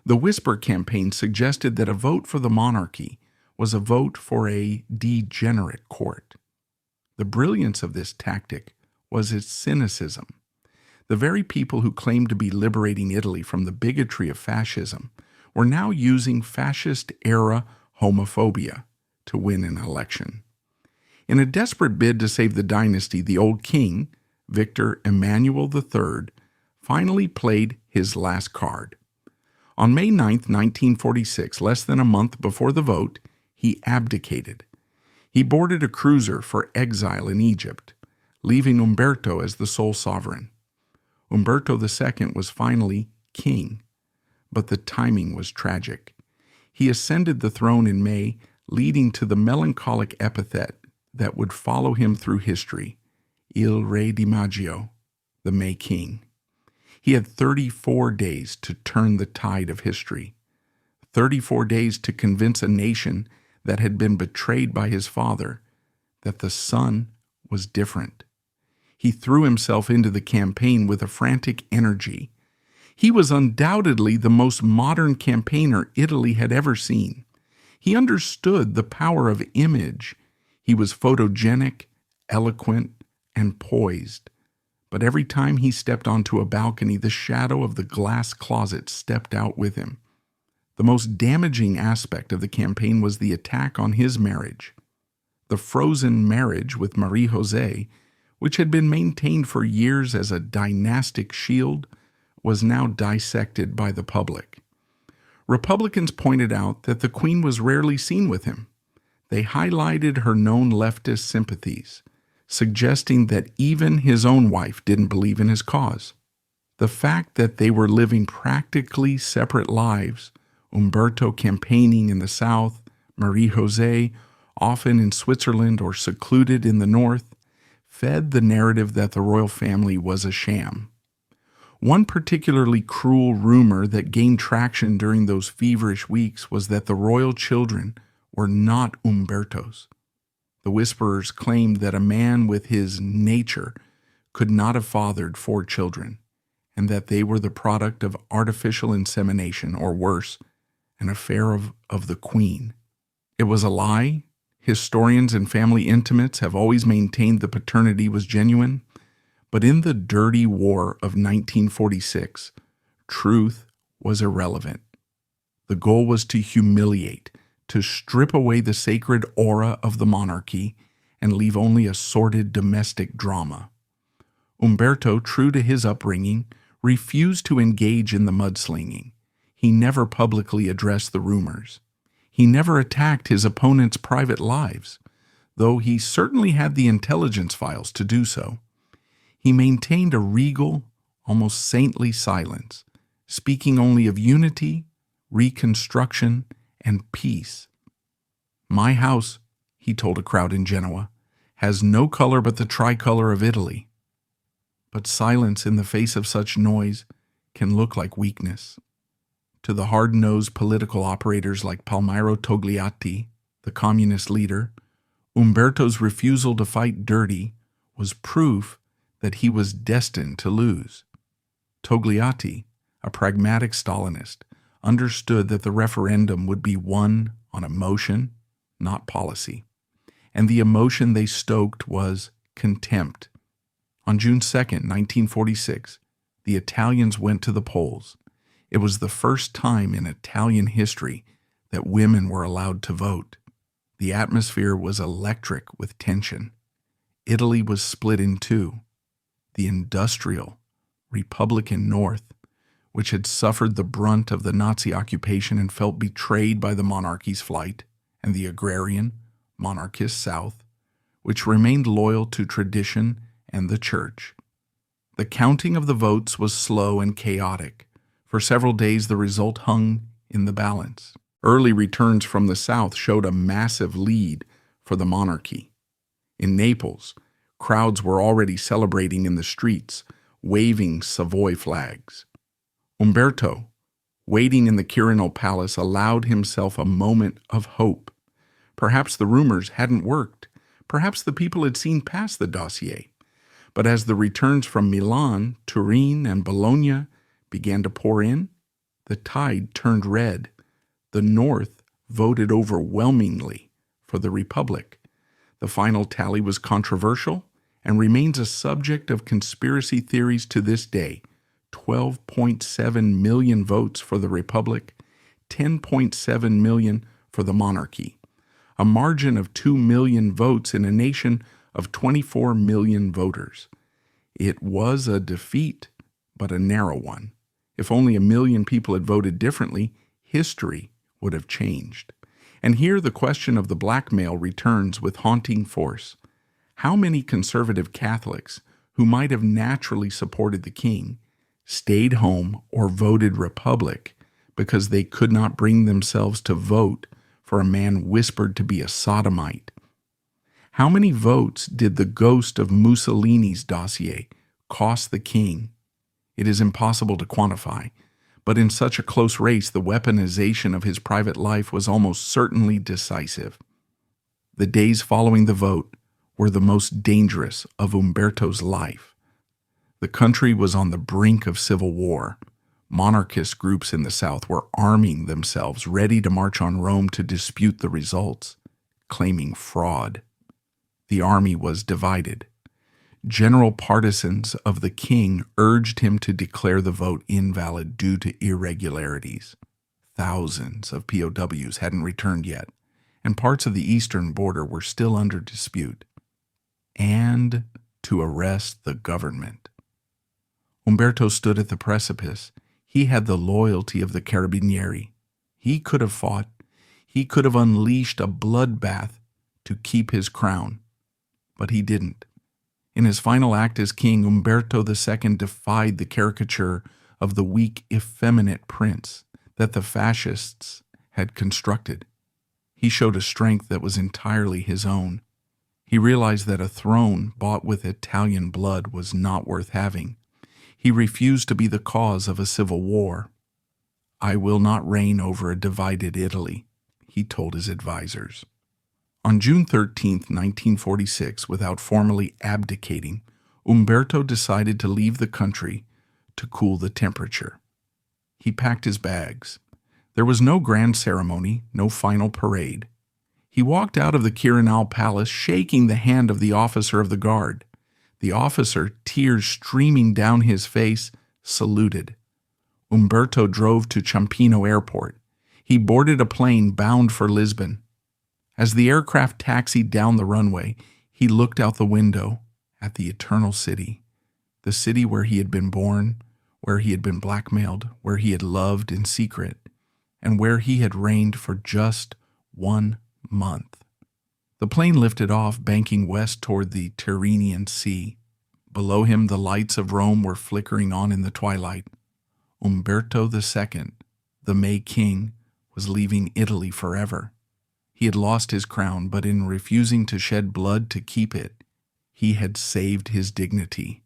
The Whisper campaign suggested that a vote for the monarchy was a vote for a degenerate court. The brilliance of this tactic was its cynicism. The very people who claimed to be liberating Italy from the bigotry of fascism were now using fascist-era homophobia to win an election. In a desperate bid to save the dynasty, the old king, Victor Emmanuel III, finally played his last card. On May 9, 1946, less than a month before the vote, he abdicated. He boarded a cruiser for exile in Egypt, leaving Umberto as the sole sovereign. Umberto II was finally king, but the timing was tragic. He ascended the throne in May, leading to the melancholic epithet that would follow him through history, Il Re di Maggio, the May King. He had 34 days to turn the tide of history, 34 days to convince a nation that had been betrayed by his father that the son was different. He threw himself into the campaign with a frantic energy. He was undoubtedly the most modern campaigner Italy had ever seen. He understood the power of image. He was photogenic, eloquent, and poised. But every time he stepped onto a balcony, the shadow of the glass closet stepped out with him. The most damaging aspect of the campaign was the attack on his marriage. The frozen marriage with Marie-José, which had been maintained for years as a dynastic shield, was now dissected by the public. Republicans pointed out that the Queen was rarely seen with him. They highlighted her known leftist sympathies, suggesting that even his own wife didn't believe in his cause. The fact that they were living practically separate lives, Umberto campaigning in the South, Marie-José often in Switzerland or secluded in the North, fed the narrative that the royal family was a sham. One particularly cruel rumor that gained traction during those feverish weeks was that the royal children were not Umberto's. The whisperers claimed that a man with his nature could not have fathered 4 children, and that they were the product of artificial insemination, or worse, an affair of the Queen. It was a lie. Historians and family intimates have always maintained the paternity was genuine, but in the dirty war of 1946, truth was irrelevant. The goal was to humiliate, to strip away the sacred aura of the monarchy and leave only a sordid domestic drama. Umberto, true to his upbringing, refused to engage in the mudslinging. He never publicly addressed the rumors. He never attacked his opponents' private lives, though he certainly had the intelligence files to do so. He maintained a regal, almost saintly silence, speaking only of unity, reconstruction, and peace. "My house," he told a crowd in Genoa, "has no color but the tricolor of Italy." But silence in the face of such noise can look like weakness. To the hard-nosed political operators like Palmiro Togliatti, the communist leader, Umberto's refusal to fight dirty was proof that he was destined to lose. Togliatti, a pragmatic Stalinist, understood that the referendum would be won on emotion, not policy. And the emotion they stoked was contempt. On June 2nd, 1946, the Italians went to the polls. It was the first time in Italian history that women were allowed to vote. The atmosphere was electric with tension. Italy was split in two. The industrial, Republican North, which had suffered the brunt of the Nazi occupation and felt betrayed by the monarchy's flight, and the agrarian, monarchist South, which remained loyal to tradition and the church. The counting of the votes was slow and chaotic. For several days the result hung in the balance. Early returns from the South showed a massive lead for the monarchy. In Naples, crowds were already celebrating in the streets, waving Savoy flags. Umberto, waiting in the Quirinal Palace, allowed himself a moment of hope. Perhaps the rumors hadn't worked. Perhaps the people had seen past the dossier. But as the returns from Milan, Turin, and Bologna began to pour in, the tide turned red. The North voted overwhelmingly for the Republic. The final tally was controversial and remains a subject of conspiracy theories to this day. 12.7 million votes for the Republic, 10.7 million for the monarchy. A margin of 2 million votes in a nation of 24 million voters. It was a defeat, but a narrow one. If only 1 million people had voted differently, history would have changed. And here the question of the blackmail returns with haunting force. How many conservative Catholics, who might have naturally supported the king, stayed home or voted Republic because they could not bring themselves to vote for a man whispered to be a sodomite? How many votes did the ghost of Mussolini's dossier cost the king? It is impossible to quantify, but in such a close race, the weaponization of his private life was almost certainly decisive. The days following the vote were the most dangerous of Umberto's life. The country was on the brink of civil war. Monarchist groups in the South were arming themselves, ready to march on Rome to dispute the results, claiming fraud. The army was divided. General partisans of the king urged him to declare the vote invalid due to irregularities. Thousands of POWs hadn't returned yet, and parts of the eastern border were still under dispute. And to arrest the government. Umberto stood at the precipice. He had the loyalty of the Carabinieri. He could have fought. He could have unleashed a bloodbath to keep his crown. But he didn't. In his final act as king, Umberto II defied the caricature of the weak, effeminate prince that the fascists had constructed. He showed a strength that was entirely his own. He realized that a throne bought with Italian blood was not worth having. He refused to be the cause of a civil war. "I will not reign over a divided Italy," he told his advisors. On June 13, 1946, without formally abdicating, Umberto decided to leave the country to cool the temperature. He packed his bags. There was no grand ceremony, no final parade. He walked out of the Quirinal Palace, shaking the hand of the officer of the guard. The officer, tears streaming down his face, saluted. Umberto drove to Ciampino Airport. He boarded a plane bound for Lisbon. As the aircraft taxied down the runway, he looked out the window at the eternal city, the city where he had been born, where he had been blackmailed, where he had loved in secret, and where he had reigned for just 1 month. The plane lifted off, banking west toward the Tyrrhenian Sea. Below him the lights of Rome were flickering on in the twilight. Umberto II, the May King, was leaving Italy forever. He had lost his crown, but in refusing to shed blood to keep it, he had saved his dignity.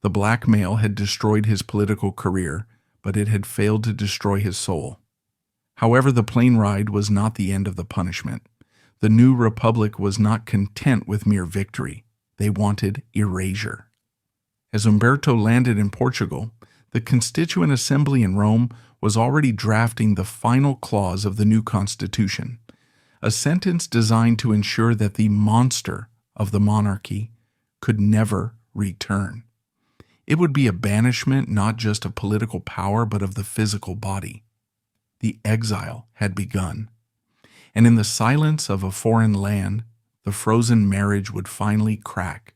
The blackmail had destroyed his political career, but it had failed to destroy his soul. However, the plane ride was not the end of the punishment. The new republic was not content with mere victory. They wanted erasure. As Umberto landed in Portugal, the Constituent Assembly in Rome was already drafting the final clause of the new constitution, a sentence designed to ensure that the monster of the monarchy could never return. It would be a banishment not just of political power, but of the physical body. The exile had begun, and in the silence of a foreign land, the frozen marriage would finally crack,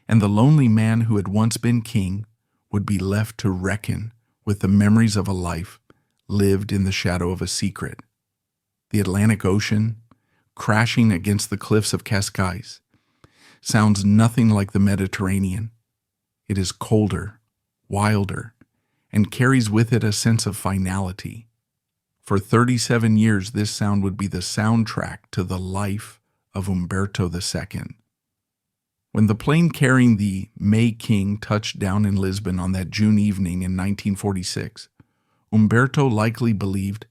and the lonely man who had once been king would be left to reckon with the memories of a life lived in the shadow of a secret. The Atlantic Ocean, crashing against the cliffs of Cascais, sounds nothing like the Mediterranean. It is colder, wilder, and carries with it a sense of finality. For 37 years, this sound would be the soundtrack to the life of Umberto II. When the plane carrying the May King touched down in Lisbon on that June evening in 1946, Umberto likely believed,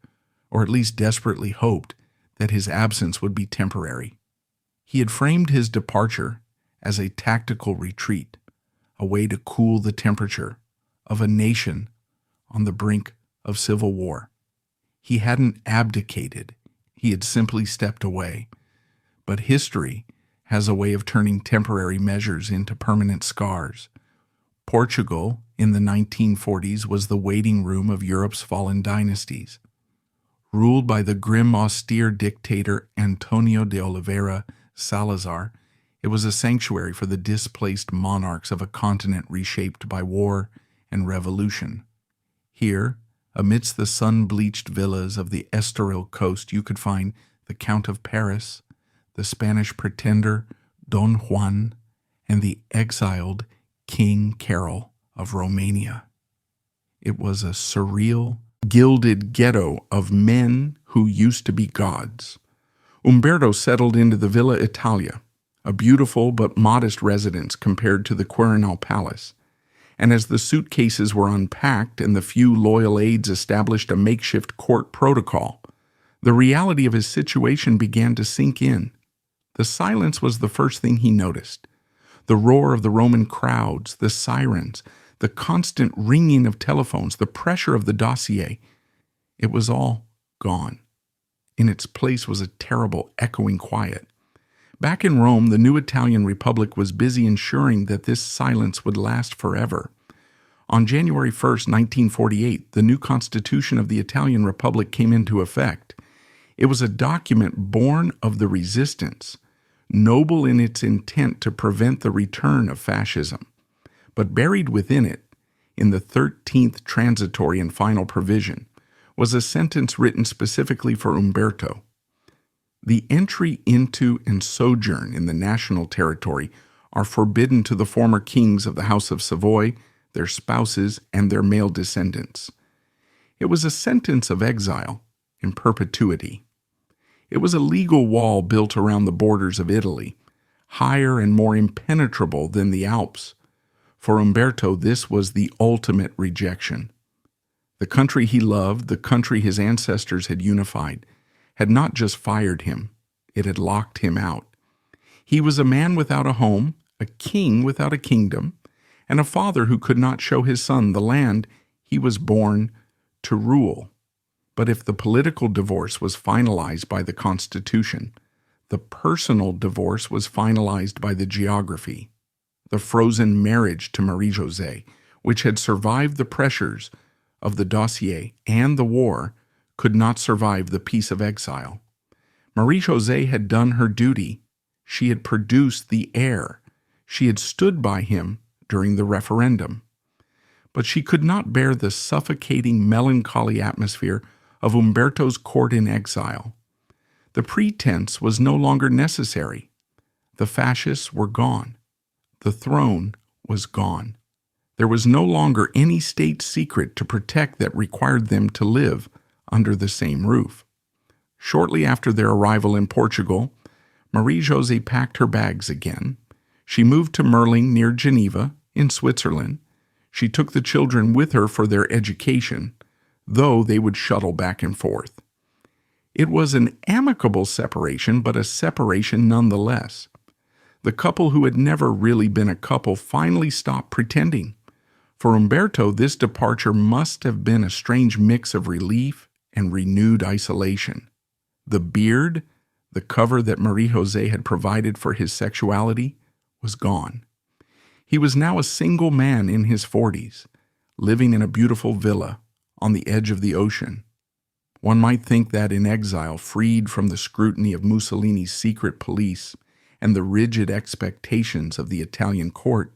or at least desperately hoped, that his absence would be temporary. He had framed his departure as a tactical retreat, a way to cool the temperature of a nation on the brink of civil war. He hadn't abdicated, he had simply stepped away. But history has a way of turning temporary measures into permanent scars. Portugal, in the 1940s, was the waiting room of Europe's fallen dynasties. Ruled by the grim, austere dictator Antonio de Oliveira Salazar, it was a sanctuary for the displaced monarchs of a continent reshaped by war and revolution. Here, amidst the sun-bleached villas of the Estoril coast, you could find the Count of Paris, the Spanish pretender Don Juan, and the exiled King Carol of Romania. It was a surreal, gilded ghetto of men who used to be gods. Umberto settled into the Villa Italia, a beautiful but modest residence compared to the Quirinal Palace, and as the suitcases were unpacked and the few loyal aides established a makeshift court protocol, the reality of his situation began to sink in. The silence was the first thing he noticed. The roar of the Roman crowds, the sirens, the constant ringing of telephones, the pressure of the dossier, it was all gone. In its place was a terrible, echoing quiet. Back in Rome, the new Italian Republic was busy ensuring that this silence would last forever. On January 1st, 1948, the new Constitution of the Italian Republic came into effect. It was a document born of the resistance, noble in its intent to prevent the return of fascism. But buried within it, in the 13th transitory and final provision, was a sentence written specifically for Umberto. The entry into and sojourn in the national territory are forbidden to the former kings of the House of Savoy, their spouses, and their male descendants. It was a sentence of exile in perpetuity. It was a legal wall built around the borders of Italy, higher and more impenetrable than the Alps. For Umberto, this was the ultimate rejection. The country he loved, the country his ancestors had unified, had not just fired him, it had locked him out. He was a man without a home, a king without a kingdom, and a father who could not show his son the land he was born to rule. But if the political divorce was finalized by the Constitution, the personal divorce was finalized by the geography. The frozen marriage to Marie-José, which had survived the pressures of the dossier and the war, could not survive the peace of exile. Marie-José had done her duty. She had produced the heir. She had stood by him during the referendum. But she could not bear the suffocating, melancholy atmosphere of Umberto's court in exile. The pretense was no longer necessary. The fascists were gone. The throne was gone. There was no longer any state secret to protect that required them to live under the same roof. Shortly after their arrival in Portugal, Marie-José packed her bags again. She moved to Merling near Geneva, in Switzerland. She took the children with her for their education, though they would shuttle back and forth. It was an amicable separation, but a separation nonetheless. The couple who had never really been a couple finally stopped pretending. For Umberto, this departure must have been a strange mix of relief and renewed isolation. The beard, the cover that Marie-José had provided for his sexuality, was gone. He was now a single man in his 40s, living in a beautiful villa on the edge of the ocean. One might think that in exile, freed from the scrutiny of Mussolini's secret police and the rigid expectations of the Italian court,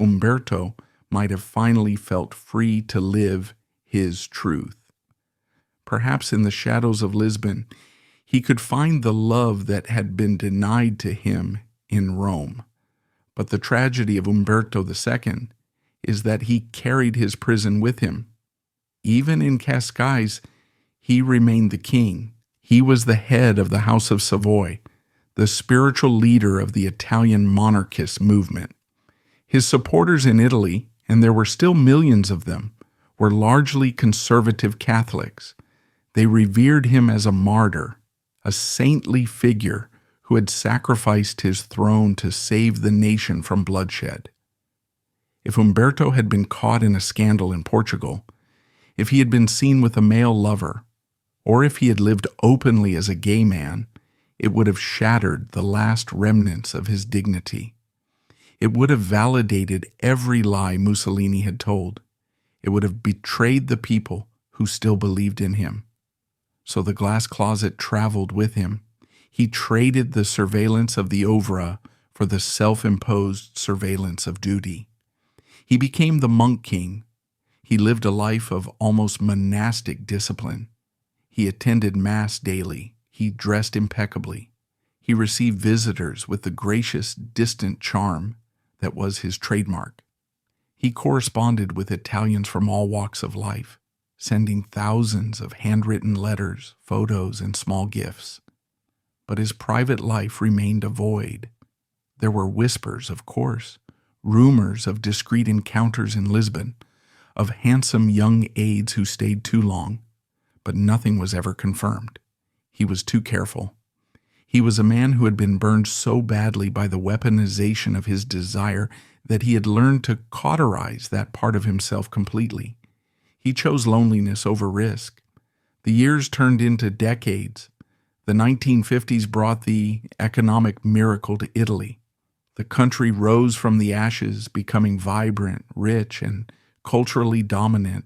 Umberto might have finally felt free to live his truth. Perhaps in the shadows of Lisbon, he could find the love that had been denied to him in Rome. But the tragedy of Umberto II is that he carried his prison with him. Even in Cascais, he remained the king. He was the head of the House of Savoy, the spiritual leader of the Italian monarchist movement. His supporters in Italy, and there were still millions of them, were largely conservative Catholics. They revered him as a martyr, a saintly figure who had sacrificed his throne to save the nation from bloodshed. If Umberto had been caught in a scandal in Portugal, if he had been seen with a male lover, or if he had lived openly as a gay man, it would have shattered the last remnants of his dignity. It would have validated every lie Mussolini had told. It would have betrayed the people who still believed in him. So the glass closet traveled with him. He traded the surveillance of the oeuvre for the self-imposed surveillance of duty. He became the monk king. He lived a life of almost monastic discipline. He attended Mass daily. He dressed impeccably. He received visitors with the gracious, distant charm that was his trademark. He corresponded with Italians from all walks of life, sending thousands of handwritten letters, photos, and small gifts. But his private life remained a void. There were whispers, of course, rumors of discreet encounters in Lisbon, of handsome young aides who stayed too long, but nothing was ever confirmed. He was too careful. He was a man who had been burned so badly by the weaponization of his desire that he had learned to cauterize that part of himself completely. He chose loneliness over risk. The years turned into decades. The 1950s brought the economic miracle to Italy. The country rose from the ashes, becoming vibrant, rich, and culturally dominant.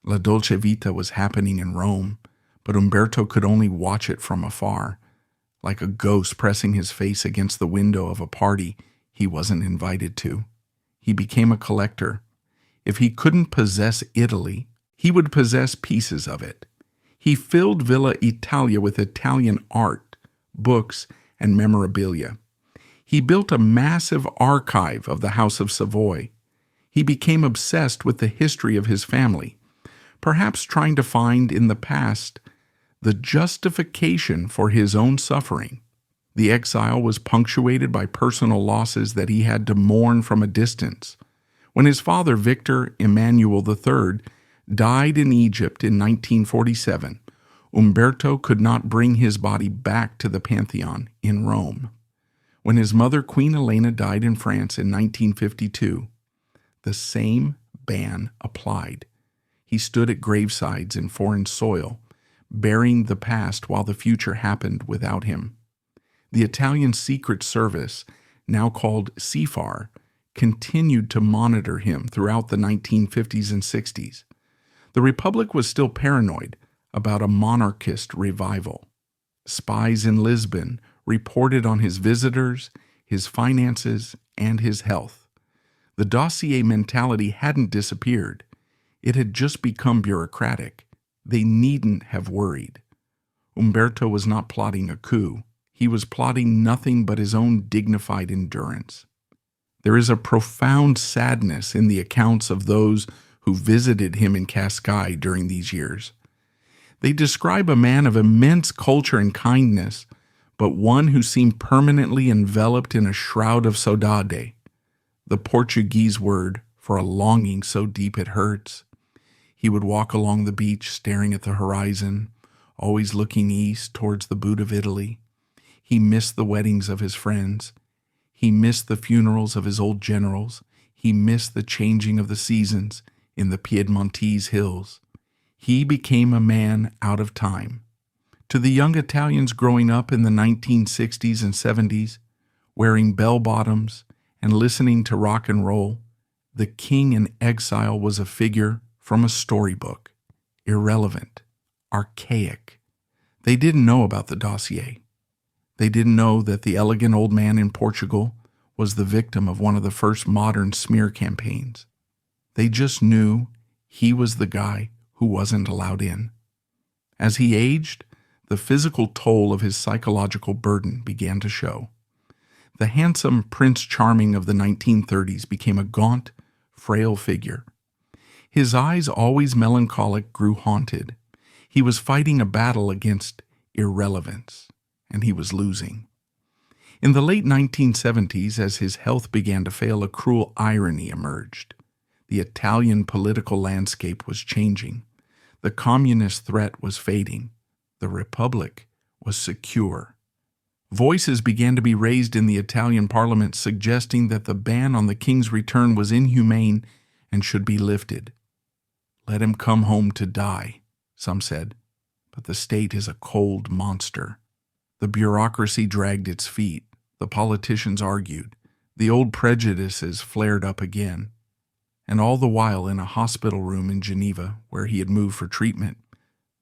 La Dolce Vita was happening in Rome, but Umberto could only watch it from afar, like a ghost pressing his face against the window of a party he wasn't invited to. He became a collector. If he couldn't possess Italy, he would possess pieces of it. He filled Villa Italia with Italian art, books, and memorabilia. He built a massive archive of the House of Savoy. He became obsessed with the history of his family, perhaps trying to find in the past the justification for his own suffering. The exile was punctuated by personal losses that he had to mourn from a distance. When his father, Victor Emmanuel III, died in Egypt in 1947, Umberto could not bring his body back to the Pantheon in Rome. When his mother, Queen Elena, died in France in 1952, the same ban applied. He stood at gravesides in foreign soil, burying the past while the future happened without him. The Italian Secret Service, now called CFAR, continued to monitor him throughout the 1950s and 60s. The Republic was still paranoid about a monarchist revival. Spies in Lisbon reported on his visitors, his finances, and his health. The dossier mentality hadn't disappeared. It had just become bureaucratic. They needn't have worried. Umberto was not plotting a coup. He was plotting nothing but his own dignified endurance. There is a profound sadness in the accounts of those who visited him in Cascais during these years. They describe a man of immense culture and kindness, but one who seemed permanently enveloped in a shroud of saudade, the Portuguese word for a longing so deep it hurts. He would walk along the beach staring at the horizon, always looking east towards the boot of Italy. He missed the weddings of his friends. He missed the funerals of his old generals. He missed the changing of the seasons in the Piedmontese hills. He became a man out of time. To the young Italians growing up in the 1960s and 70s, wearing bell-bottoms and listening to rock and roll, the king in exile was a figure from a storybook, irrelevant, archaic. They didn't know about the dossier. They didn't know that the elegant old man in Portugal was the victim of one of the first modern smear campaigns. They just knew he was the guy who wasn't allowed in. As he aged, the physical toll of his psychological burden began to show. The handsome Prince Charming of the 1930s became a gaunt, frail figure. His eyes, always melancholic, grew haunted. He was fighting a battle against irrelevance, and he was losing. In the late 1970s, as his health began to fail, a cruel irony emerged. The Italian political landscape was changing. The communist threat was fading. The Republic was secure. Voices began to be raised in the Italian parliament suggesting that the ban on the king's return was inhumane and should be lifted. Let him come home to die, some said, but the state is a cold monster. The bureaucracy dragged its feet. The politicians argued. The old prejudices flared up again. And all the while in a hospital room in Geneva, where he had moved for treatment,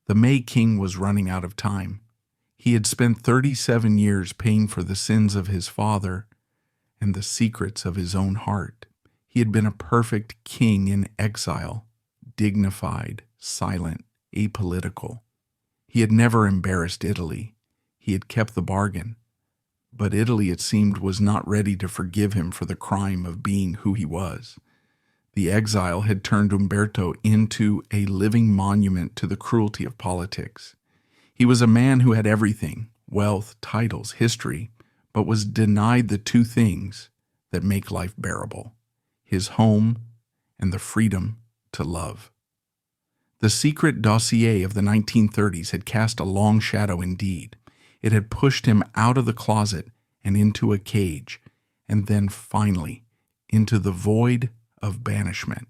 the May King was running out of time. He had spent 37 years paying for the sins of his father and the secrets of his own heart. He had been a perfect king in exile, dignified, silent, apolitical. He had never embarrassed Italy. He had kept the bargain. But Italy, it seemed, was not ready to forgive him for the crime of being who he was. The exile had turned Umberto into a living monument to the cruelty of politics. He was a man who had everything, wealth, titles, history, but was denied the two things that make life bearable, his home and the freedom to love. The secret dossier of the 1930s had cast a long shadow indeed. It had pushed him out of the closet and into a cage, and then finally into the void of banishment.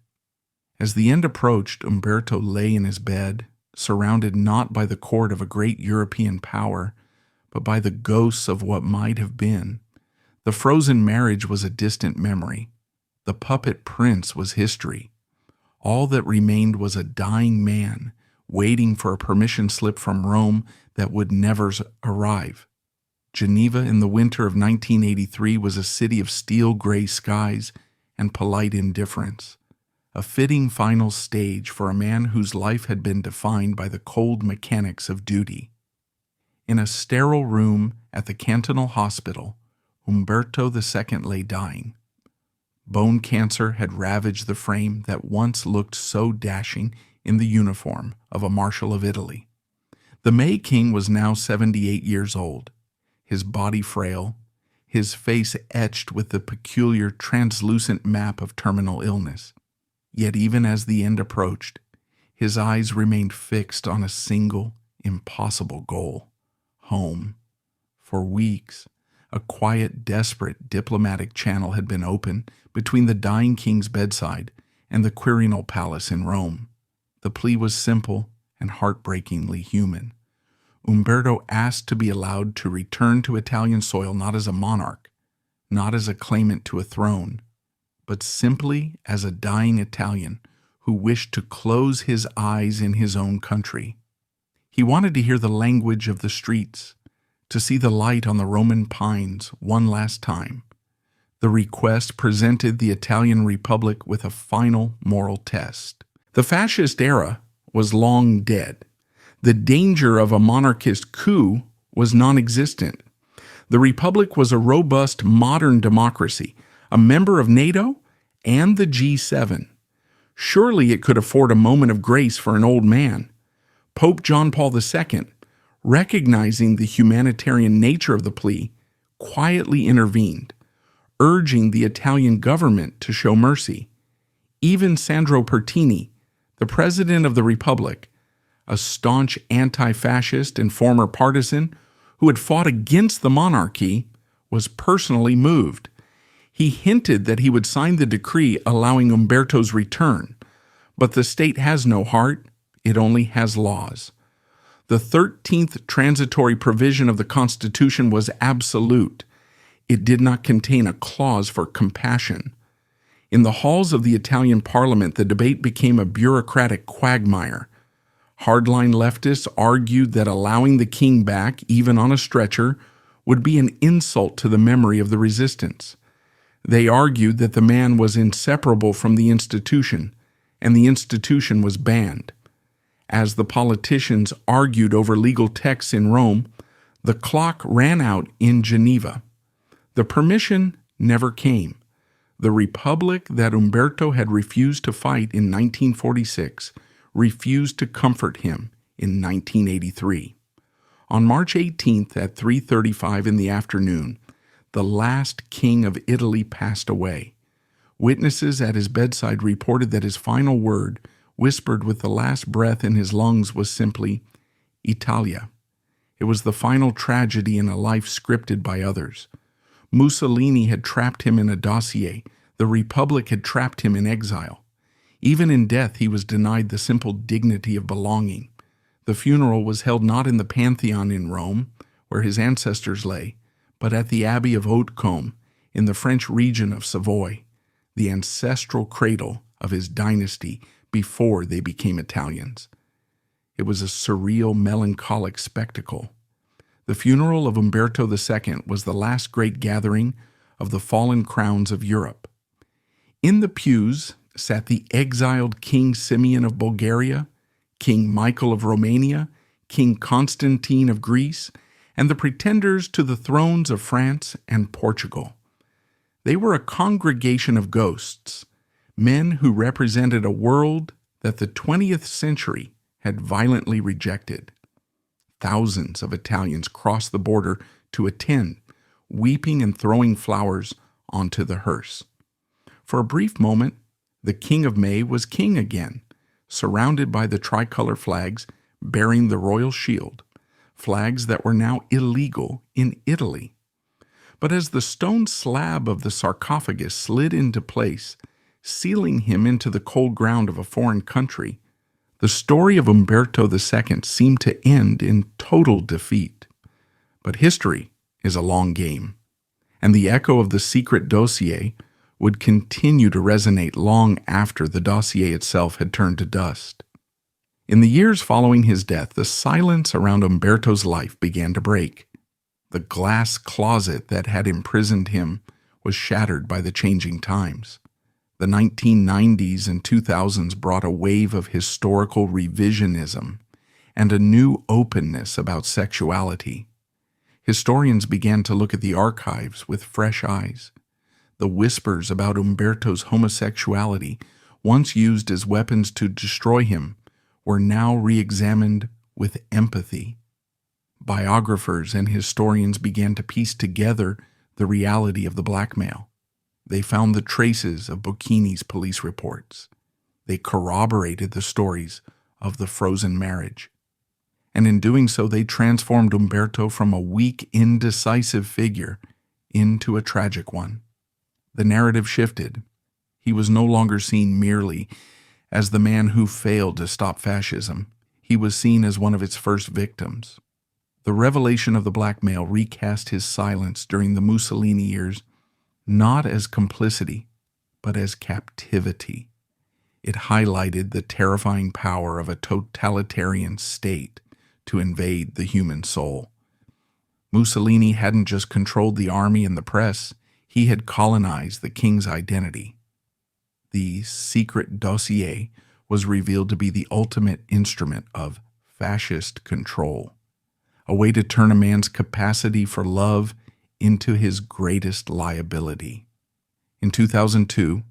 As the end approached, Umberto lay in his bed, surrounded not by the court of a great European power, but by the ghosts of what might have been. The frozen marriage was a distant memory. The puppet prince was history. All that remained was a dying man, waiting for a permission slip from Rome that would never arrive. Geneva in the winter of 1983 was a city of steel-gray skies and polite indifference, a fitting final stage for a man whose life had been defined by the cold mechanics of duty. In a sterile room at the cantonal hospital, Umberto II lay dying. Bone cancer had ravaged the frame that once looked so dashing in the uniform of a Marshal of Italy. The May King was now 78 years old, his body frail, his face etched with the peculiar translucent map of terminal illness. Yet even as the end approached, his eyes remained fixed on a single, impossible goal: home. For weeks, a quiet, desperate diplomatic channel had been opened between the dying king's bedside and the Quirinal Palace in Rome. The plea was simple and heartbreakingly human. Umberto asked to be allowed to return to Italian soil not as a monarch, not as a claimant to a throne, but simply as a dying Italian who wished to close his eyes in his own country. He wanted to hear the language of the streets, to see the light on the Roman pines one last time. The request presented the Italian Republic with a final moral test. The fascist era was long dead. The danger of a monarchist coup was non-existent. The Republic was a robust, modern democracy, a member of NATO and the G7. Surely it could afford a moment of grace for an old man. Pope John Paul II, recognizing the humanitarian nature of the plea, quietly intervened, urging the Italian government to show mercy. Even Sandro Pertini, the President of the Republic, a staunch anti-fascist and former partisan who had fought against the monarchy, was personally moved. He hinted that he would sign the decree allowing Umberto's return, but the state has no heart, it only has laws. The 13th transitory provision of the Constitution was absolute. It did not contain a clause for compassion. In the halls of the Italian parliament, the debate became a bureaucratic quagmire. Hardline leftists argued that allowing the king back, even on a stretcher, would be an insult to the memory of the resistance. They argued that the man was inseparable from the institution, and the institution was banned. As the politicians argued over legal texts in Rome, the clock ran out in Geneva. The permission never came. The republic that Umberto had refused to fight in 1946 refused to comfort him in 1983. On March 18th at 3:35 in the afternoon, the last king of Italy passed away. Witnesses at his bedside reported that his final word, whispered with the last breath in his lungs, was simply, Italia. It was the final tragedy in a life scripted by others. Mussolini had trapped him in a dossier. The Republic had trapped him in exile. Even in death, he was denied the simple dignity of belonging. The funeral was held not in the Pantheon in Rome, where his ancestors lay, but at the Abbey of Hautecombe, in the French region of Savoy, the ancestral cradle of his dynasty before they became Italians. It was a surreal, melancholic spectacle. The funeral of Umberto II was the last great gathering of the fallen crowns of Europe. In the pews sat the exiled King Simeon of Bulgaria, King Michael of Romania, King Constantine of Greece, and the pretenders to the thrones of France and Portugal. They were a congregation of ghosts, men who represented a world that the 20th century had violently rejected. Thousands of Italians crossed the border to attend, weeping and throwing flowers onto the hearse. For a brief moment, the King of May was king again, surrounded by the tricolor flags bearing the royal shield, flags that were now illegal in Italy. But as the stone slab of the sarcophagus slid into place, sealing him into the cold ground of a foreign country, the story of Umberto II seemed to end in total defeat. But history is a long game, and the echo of the secret dossier would continue to resonate long after the dossier itself had turned to dust. In the years following his death, the silence around Umberto's life began to break. The glass closet that had imprisoned him was shattered by the changing times. The 1990s and 2000s brought a wave of historical revisionism and a new openness about sexuality. Historians began to look at the archives with fresh eyes. The whispers about Umberto's homosexuality, once used as weapons to destroy him, were now re-examined with empathy. Biographers and historians began to piece together the reality of the blackmail. They found the traces of Bocchini's police reports. They corroborated the stories of the frozen marriage. And in doing so, they transformed Umberto from a weak, indecisive figure into a tragic one. The narrative shifted. He was no longer seen merely as the man who failed to stop fascism. He was seen as one of its first victims. The revelation of the blackmail recast his silence during the Mussolini years, not as complicity, but as captivity. It highlighted the terrifying power of a totalitarian state to invade the human soul. Mussolini hadn't just controlled the army and the press, he had colonized the king's identity. The secret dossier was revealed to be the ultimate instrument of fascist control, a way to turn a man's capacity for love into his greatest liability. In 2002,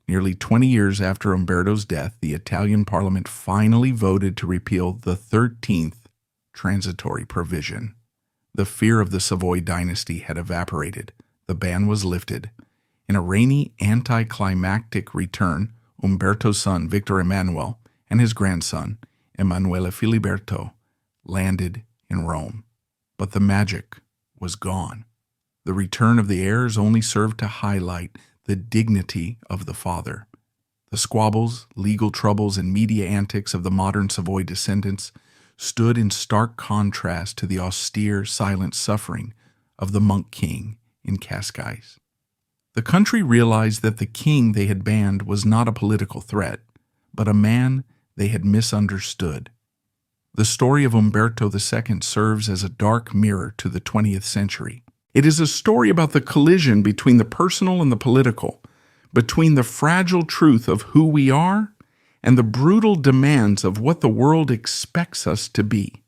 nearly 20 years after Umberto's death, the Italian parliament finally voted to repeal the 13th transitory provision. The fear of the Savoy dynasty had evaporated. The ban was lifted. In a rainy, anticlimactic return, Umberto's son, Victor Emmanuel, and his grandson, Emanuele Filiberto, landed in Rome. But the magic was gone. The return of the heirs only served to highlight the dignity of the father. The squabbles, legal troubles, and media antics of the modern Savoy descendants stood in stark contrast to the austere, silent suffering of the monk king in Cascais. The country realized that the king they had banned was not a political threat, but a man they had misunderstood. The story of Umberto II serves as a dark mirror to the 20th century. It is a story about the collision between the personal and the political, between the fragile truth of who we are and the brutal demands of what the world expects us to be.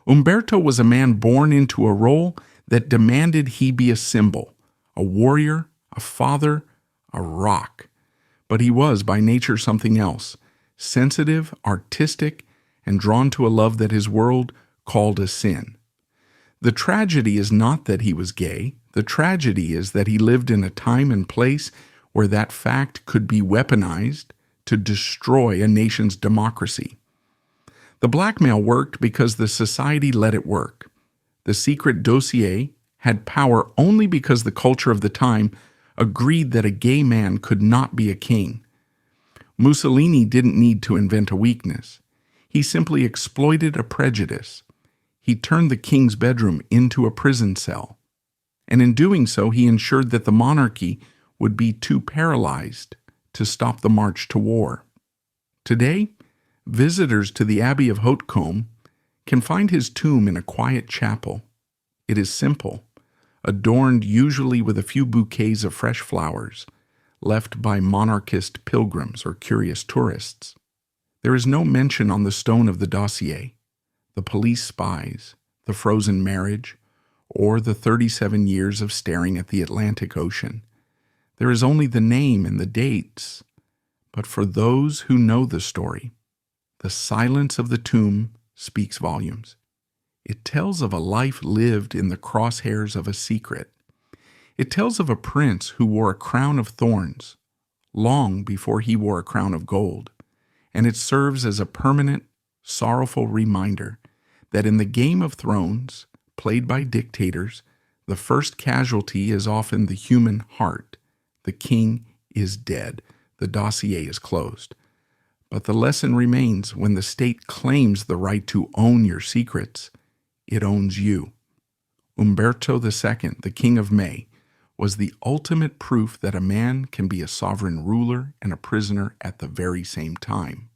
Umberto was a man born into a role that demanded he be a symbol, a warrior, a father, a rock. But he was by nature something else, sensitive, artistic, and drawn to a love that his world called a sin. The tragedy is not that he was gay. The tragedy is that he lived in a time and place where that fact could be weaponized to destroy a nation's democracy. The blackmail worked because the society let it work. The secret dossier had power only because the culture of the time agreed that a gay man could not be a king. Mussolini didn't need to invent a weakness. He simply exploited a prejudice. He turned the king's bedroom into a prison cell. And in doing so, he ensured that the monarchy would be too paralyzed to stop the march to war. Today, visitors to the Abbey of Hautecombe can find his tomb in a quiet chapel. It is simple, adorned usually with a few bouquets of fresh flowers, left by monarchist pilgrims or curious tourists. There is no mention on the stone of the dossier, the police spies, the frozen marriage, or the 37 years of staring at the Atlantic Ocean. There is only the name and the dates. But for those who know the story, the silence of the tomb speaks volumes. It tells of a life lived in the crosshairs of a secret. It tells of a prince who wore a crown of thorns long before he wore a crown of gold. And it serves as a permanent, sorrowful reminder that in the Game of Thrones, played by dictators, the first casualty is often the human heart. The king is dead. The dossier is closed. But the lesson remains: when the state claims the right to own your secrets, it owns you. Umberto II, the King of May, was the ultimate proof that a man can be a sovereign ruler and a prisoner at the very same time.